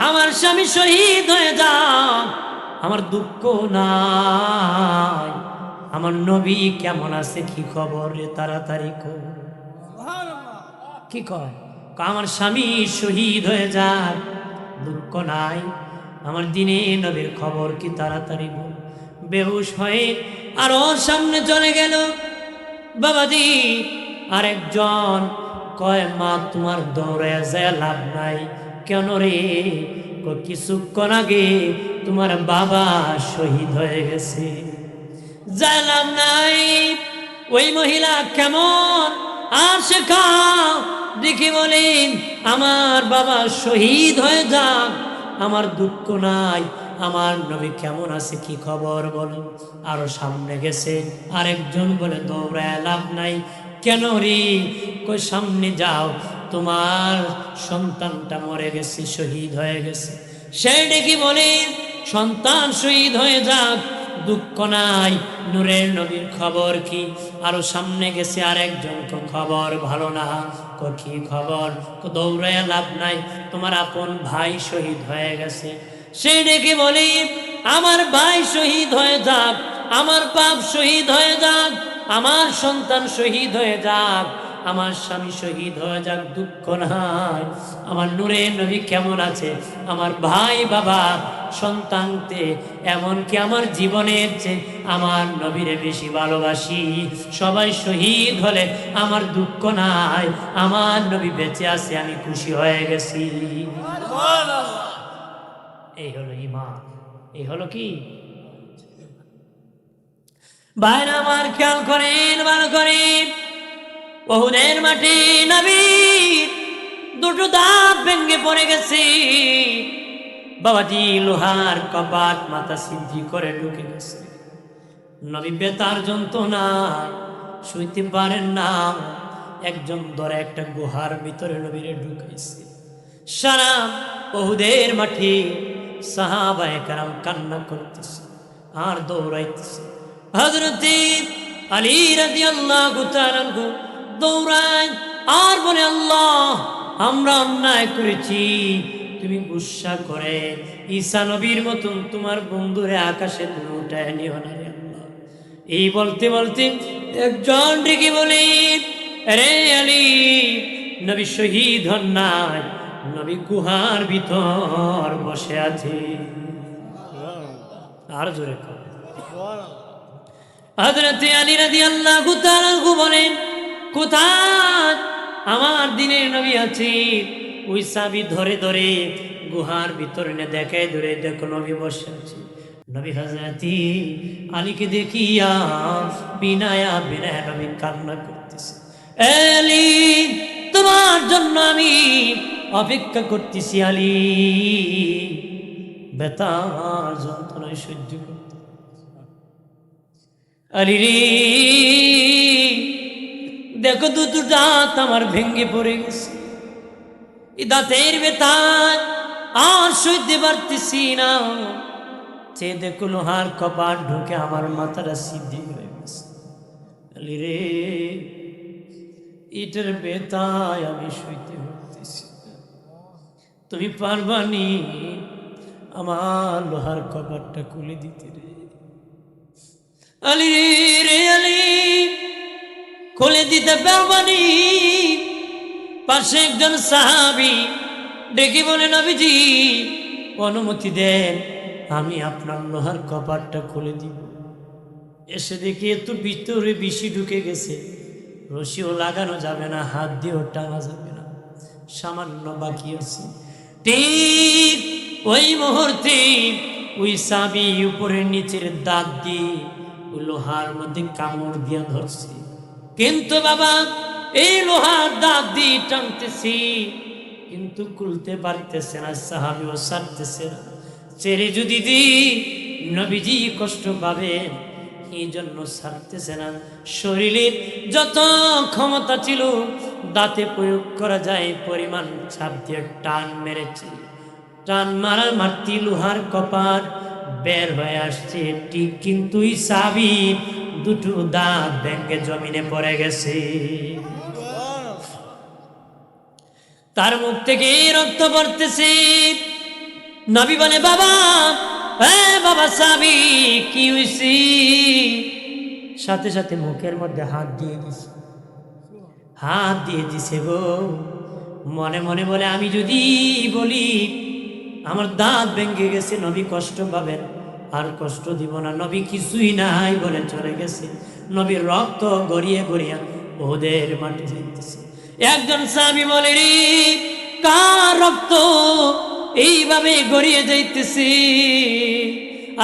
আমার স্বামী শহীদ হয়ে যাও, আমার দুঃখ নাই, আমার নবী কেমন আছে কি খবর রে, তাড়াতাড়ি কর। কি কয়? আমার স্বামী শহীদ হয়ে যাক, দুঃখ নাই, আমার দিনে নবীর খবর কি, তাড়াতাড়ি বল। বেহুশ হয়ে আরো সামনে চলে গেল বাবাজি। আরেকজন কয় মা তোমার দৌড়ে যায় লাভ নাই। কেন রে? কিছুক্ষণ আগে তোমার বাবা শহীদ হয়ে গেছে, যায় লাভ নাই। ওই মহিলা কেমন আর শেখাও দেখি বলেন, আমার বাবা শহীদ হয়ে যাক, আমার দুঃখ নাই। আমার নবী কেমন আছে কি খবর বলেন? আরো সামনে গেছে, আরেকজন বলে দৌড়ায় লাভ নাই। কেন রে? কই সামনে যাও, তোমার সন্তানটা মরে গেছে, শহীদ হয়ে গেছে। সে ডেকে বলে সন্তান শহীদ হয়ে যাক, দুঃখ নাই। নূরের নবীর খবর কি? আরো সামনে গেছে, আরেকজন খবর ভালো না। কি খবর? দৌড়ায় লাভ নাই, তোমার আপন ভাই শহীদ হয়ে গেছে। সে ডেকে বলে আমার ভাই শহীদ হয়ে যাক, আমার বাপ শহীদ হয়ে যাক, আমার সন্তান শহীদ হয়ে যাক, আমার স্বামী শহীদ হয়ে যাক, দুঃখ নাই। আমার নূরের নবী কেমন আছে? আমার ভাই বাবা সন্তানতে এমনকি আমার জীবনের চেয়ে আমার নবীরে বেশি ভালোবাসি। সবাই শহীদ হলে আমার দুঃখ নাই, আমার নবী বেঁচে আছে, আমি খুশি হয়ে গেছি। এই হলো ঈমান। এই হলো কি? বাইরে আমার খেয়াল করেন, ভালো করেন। উহুদের মাঠে নবীর দুটো দাঁত ভেঙে পড়ে গেছে। বাবাজি লোহার কপাট মাথা সিদ্ধি করে ঢুকে গেছে। নবী বেতার যন্ত্রণা শুইতে পারেন না। একজন ধরে একটা গুহার ভিতরে নবীরে ঢুকাইছে। সারা উহুদের মাঠে সাহাবায়ে কেরাম কান্না করতেছে আর দৌড়াইতেছে। হযরত আলী রাদিয়াল্লাহু তাআলা দৌড়ায় আর বলে, আল্লাহ আমরা অন্যায় করেছি, তুমি গুসা করে ঈসা নবীর মতন তোমার বন্ধুরে আকাশে উঠায় নিও না রে আল্লাহ। এই বলতে বলতে একজন ডেকে বলে, রে আলী, নবী শহীদ হন নাই, নবী গুহার ভিতর বসে আছে। আর জোরে কর। হযরত আলী রাদিয়াল্লাহু তাআলা বলেন, কোথায় আমার দিনের নবী আছে? ওই চাবি ধরে ধরে গুহার ভিতরে নে দেখায়, ধরে দেখো নবী বসে আছে। নবী হযরত আলীকে দেখিয়া বিনায়া বিনায়া নবী কান্না করতেছে। আলী, তোমার জন্য আমি অপেক্ষা করতেছি আলী, বেতার যন্ত্রণায় সহ্য করতে। আলী রে, দেখো দুটো দাঁত আমার ভেঙে পড়ে গেছে, এই দাঁতের বেতার আর সইতে পারতেছি না। সে দেখো লোহার কপাট ঢুকে আমার মাথাটা সিদ্ধি হয়ে গেছে। আলী রে, এটার বেতায় আমি সইতে পারতেছি, তুমি পারবানি আমার লোহার কপাটটা খুলে দিতে রে? আলী রে আলী, খুলে দিতে পারবানি? পাশে একজন সাহাবী ডেকে বলে, নবীজি অনুমতি দেন, আমি আপনার লোহার কপাটটা খুলে দিব। এসে দেখি একটু ভিতরে বেশি ঢুকে গেছে, রশিও লাগানো যাবে না, হাত দিয়েও টানা যাবে না, সামান্য বাকি আছে। ঠিক ওই মুহূর্তে ওই সাবি উপরের নিচের দাঁত দিয়ে ওই লোহার মধ্যে কামড় দিয়া ধরছে। কিন্তু বাবা এই লোহার দাঁত দিয়ে টানতেছি, কিন্তু খুলতে পারতেছে না, সাহাবীও ছাড়তেছে না। ছেড়ে যদি দিই নবীজি কষ্ট পাবে, এই জন্য ছাড়তেছে না। শরীরের যত ক্ষমতা ছিল দাঁতে প্রয়োগ করা যায় পরিমাণ চাপ দিয়ে টান মেরেছে। টান মারতে লোহার কপাট বের হয়ে আসছে ঠিক, কিন্তু এই সাহাবীর দুটো দাঁত ভেঙে জমিনে পড়ে গেছে। তার মুখ থেকে রক্ত পড়তেছে। নবী বলে, বাবা বাবা সাহাবী কি হইছে? সাথে সাথে মুখের মধ্যে হাত দিয়ে দিছে, হাত দিয়ে দিছে গো। মনে মনে বলে, আমি যদি বলি আমার দাঁত ভেঙে গেছে, নবী কষ্ট পাবেন, আর কষ্ট দিব না। নবী কিছুই নাই বলে চলে গেছে। নবীর রক্ত গড়িয়ে গড়িয়ে ওদের মাটি যাইতেছে। একজন সাহাবী বলে, রে কার রক্ত এইভাবে গড়িয়ে যাইতেছে?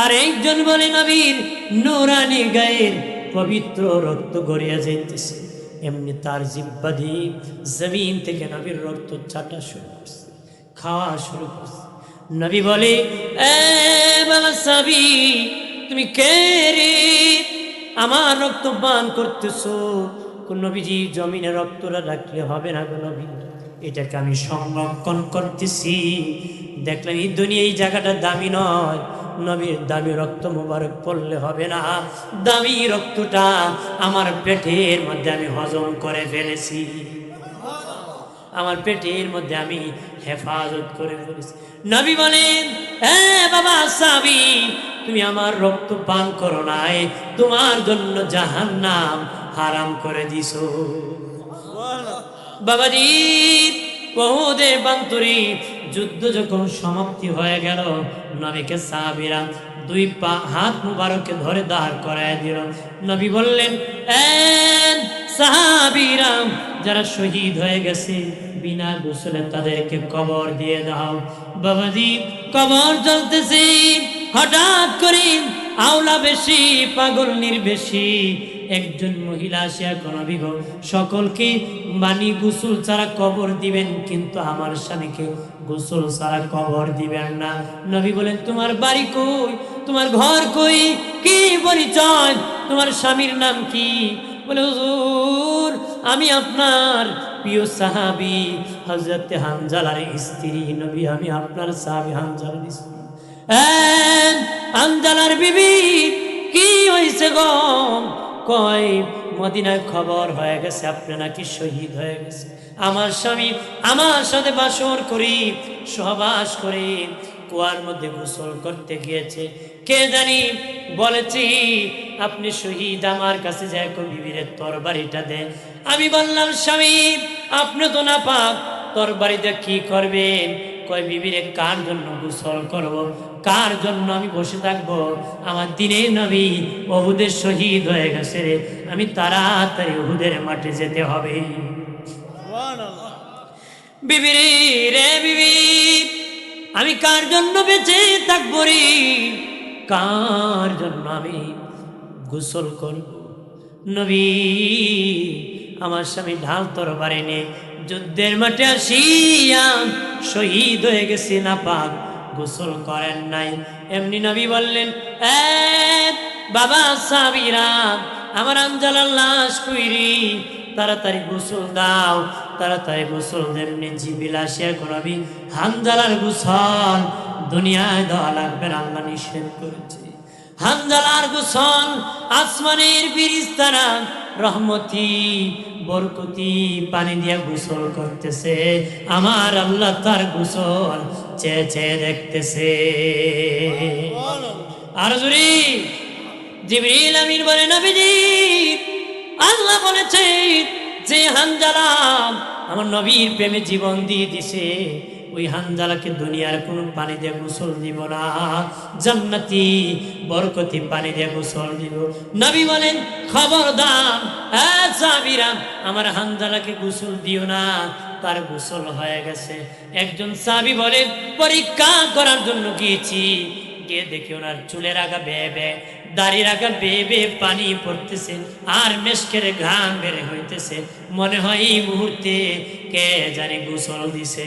আর একজন বলে, নবীর নূরানি গায়ের পবিত্র রক্ত গড়িয়ে যাইতেছে। এমনি তার জিহ্বা দিয়ে জমিন থেকে নবীর রক্ত চাটা শুরু করছে, খাওয়া শুরু করছে। নবী বলে, এ বাবা সাহাবী, তুমি কে রে? আমার রক্ত পান করতেছো? নবীজি, জমিনে রক্তটা রাখলে হবে না গো নবী, এটাকে আমি সংরক্ষণ করতেছি। দেখলেন এই দুনিয়া, এই জায়গাটা দামি নয়, নবীর দামি রক্ত মোবারক পড়লে হবে না। দামি রক্তটা আমার পেটের মধ্যে আমি হজম করে ফেলেছি, আমার পেটের মধ্যে আমি হেফাজত করে ফেলেছি। নবী বলেন, হ্যাঁ বাবা সাহাবী, তুমি আমার রক্ত পান করো নাই, তোমার জন্য জাহান্নাম হারাম করে দিছো। বাবাজি, উহুদের বান্তরে যুদ্ধ যখন সমাপ্তি হয়ে গেল, নবীকে সাহাবীরা দুই পা হাত মুবারকে ধরে দাঁড় করায় দিল। নবী বললেন, এ সাহাবীরা, যারা শহীদ হয়ে গেছে বিনা গোসলে তাদেরকে কবর দিয়ে দাও। বাবাজি, কবর জ্বলতেছে। হঠাৎ করে আওলা বেশি পাগল নির্বেশী একজন মহিলা আসিয়া কোন বিঘ সকলকে মানি গোসল ছাড়া কবর দিবেন, কিন্তু আমার স্বামীকে গোসল ছাড়া কবর দিবেন না। নবী বলেন, তোমার বাড়ি কই? তোমার ঘর কই? কি পরিচয়? তোমার স্বামীর নাম কি? বলে, হুজুর, আমি আপনার প্রিয় সাহাবী হযরত হানজালার স্ত্রী। নবী, আমি আপনার সাহাবী হানজালার স্ত্রী। হানজালার বিবি, কি হয়েছে গো? কয়, মদিনায় খবর হয়ে গেছে আপনি নাকি শহীদ হয়ে গেছে। আমার স্বামী আমার সাথে বাসর করি, সহবাস করে কুয়ার মধ্যে গোসল করতে গিয়েছে, কে জানি বলেছি আপনি শহীদ। আমার কাছে যায় বিবিরে তরবারিটা দেন। আমি বললাম, স্বামী আপনি তো না পাক, তরবারিটা কি করবেন? কয়, বিবিরে কার জন্য গোসল করব, কার জন্য আমি বসে থাকবো? আমার দিনের নবী উহুদে শহীদ হয়ে গেছে রে, আমি তাড়াতাড়ি উহুদের মাঠে যেতে হবে। বিবি রে বিবি, আমি কার জন্য বেঁচে থাকবো রে? কার জন্য আমি গোসল করব? নবী, আমার স্বামী ঢাল তরবারি নিয়ে যুদ্ধের মাঠে আসিয়া শহীদ হয়ে গেছে, না পাক, গোসল করেন নাই। এমনি নবী বললেন, এ বাবা সাহাবীরা, আমার হানজালার লাশ কইরি, তাড়াতাড়ি গোসল দাও, তাড়াতাড়ি গোসল। এমনি জিবিল আসিয়া নবী, হানজালার গোসল দুনিয়ায় দেওয়া লাগবে না, আল্লাহ নিষেধ করেছে। হানজালার গোসল আসমানের ফেরেশতারা রহমতি বরকতি পানি দিয়ে গোসল করতেছে, আমার আল্লাহ তার গোসল চেয়ে চেয়ে দেখতেছে। আর জুরি জিবরিল আমিন বলে, নবীজি, আল্লাহ বলেছে যে হানজালা আমার নবীর প্রেমে জীবন দিয়ে দিছে, ওই হানজালাকে দুনিয়ার কোনো পানি দিয়ে গোসল দিব না, জান্নাতি বরকতি পানি দিয়ে গোসল দিব। নবী বলেন, খবরদার সাহাবীরা, আমার হানজালাকে গোসল দিও না, তার গোসল হয়ে গেছে। একজন সাহাবী বলেন, পরীক্ষা করার জন্য গিয়েছি, গিয়ে দেখি ওনার চুলের আগা বেয়ে বেয়ে, দাড়ির আগা বেয়ে বেয়ে পানি পড়তেছে, আর মেশকের ঘাম বেড়ে হইতেছে, মনে হয় এই মুহূর্তে কে জানে গোসল দিছে।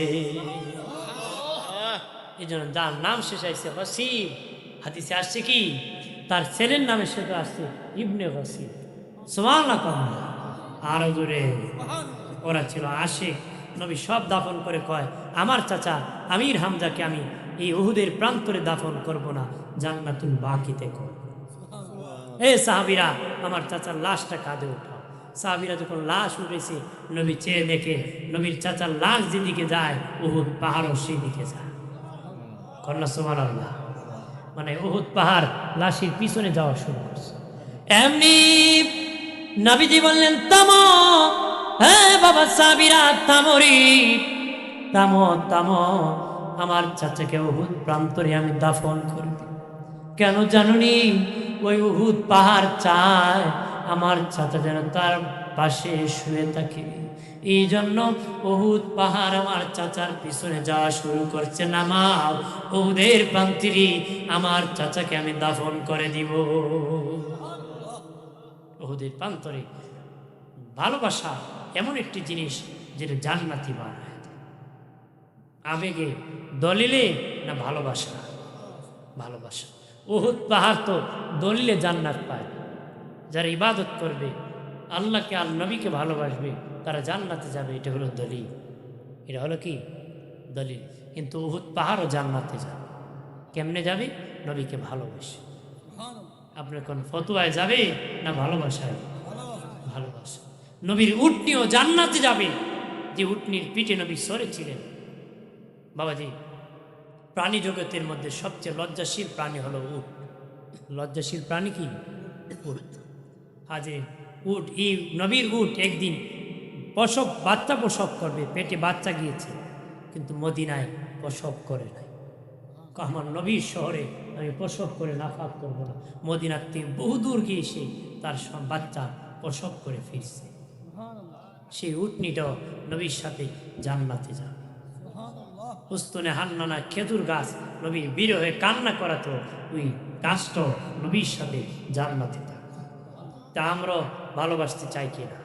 এই জন্য যার নাম শেষ আইছে ওয়াসিম, হাদিসে আসছে কি তার ছেলের নামে সে তো আসছে ইবনে ওয়াসিম। সুবহানাল্লাহ। আর জোরে, ওরা ছিল আশিক। নবী সব দাফন করে কয়, আমার চাচা আমির হামজাকে আমি এই উহুদের প্রান্তরে দাফন করব না, জান্নাতুল বাকিতে করব। এ সাহাবীরা, আমার চাচার লাশটা কাঁধে উঠাও। সাহাবীরা যখন লাশ উঠেছে, নবী চেয়ে দেখে নবীর চাচার লাশ যেদিকে যায়, উহুদ পাহাড়ও সেদিকে যায়। কন্যা সুবহানাল্লাহ। মানে উহুদ পাহাড় লাশের পিছনে যাওয়া শুরু করছে। এমনি নবীজি বললেন, থামো, হ্যাঁ বাবা সাহাবীরা, থামরি, থামো থামো, আমার চাচাকে উহুদ প্রান্তরে আমি দাফন করব। কেন জানুনি? ওই উহুদ পাহাড় চায় আমার চাচা যেন তার পাশে শুয়ে থাকে। এই জন্য উহুদ পাহাড় আমার চাচার পিছনে যাওয়া শুরু করছে, নামাও উহুদের প্রান্তিরি, আমার চাচাকে আমি দাফন করে দিব। উহুদের প্রান্তরে ভালোবাসা এমন একটি জিনিস যেটা জান্নাতি বানায়। আবেগে, দলিলে না ভালোবাসা? ভালোবাসা। উহুদ পাহাড় তো দলিলে জান্নাত পায়। যারা ইবাদত করবে, আল্লাহকে আর নবীকে ভালোবাসবে, তারা জান্নাতে যাবে, এটা হলো দলিল। এটা হলো কি? দলিল। কিন্তু উহুদ পাহাড়ও জান্নাতে যাবে। কেমনে যাবে? নবীকে ভালোবাসে। আপনার কোন ফতুয়ায় যাবে না ভালোবাসায়? ভালোবাসা। নবীর উটনিও জান্নাতে যাবে, যে উটনির পিঠে নবী সরেছিলেন। বাবাজি, প্রাণী জগতের মধ্যে সবচেয়ে লজ্জাশীল প্রাণী হলো উট। লজ্জাশীল প্রাণী কি? উট। আজে উট, এই নবীর উট একদিন বাচ্চা প্রসব করবে, পেটে বাচ্চা গিয়েছে, কিন্তু মদিনায় প্রসব করে নাই। আমার নবীর শহরে আমি প্রসব করে নাফাক করব না। মদিনার থেকে বহুদূর গিয়ে সে তার বাচ্চা প্রসব করে ফিরছে। সেই উটনিটাও নবীর সাথে জান্নাতে যাবে। উস্তনে হান্নানা খেজুর গাছ নবী বিরহে কান্না করাতো, ওই গাছটাও নবীর সাথে জান্নাতে থাকবে। তা আমরা ভালোবাসতে চাই কিনা?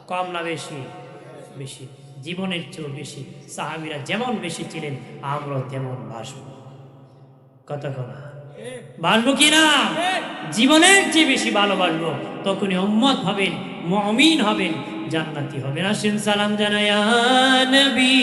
কম না বেশি? বেশি। জীবনের চেয়েও বেশি। সাহাবীরা যেমন বেশি ছিলেন, আমরাও তেমন বাসবো। কথা কথা বাসবো কিনা? জীবনের চেয়ে বেশি ভালোবাসবো। তখনই উম্মত হবেন, মুমিন হবেন, জান্নাতি হবেন। আসেন সালাম জানায়া নবী।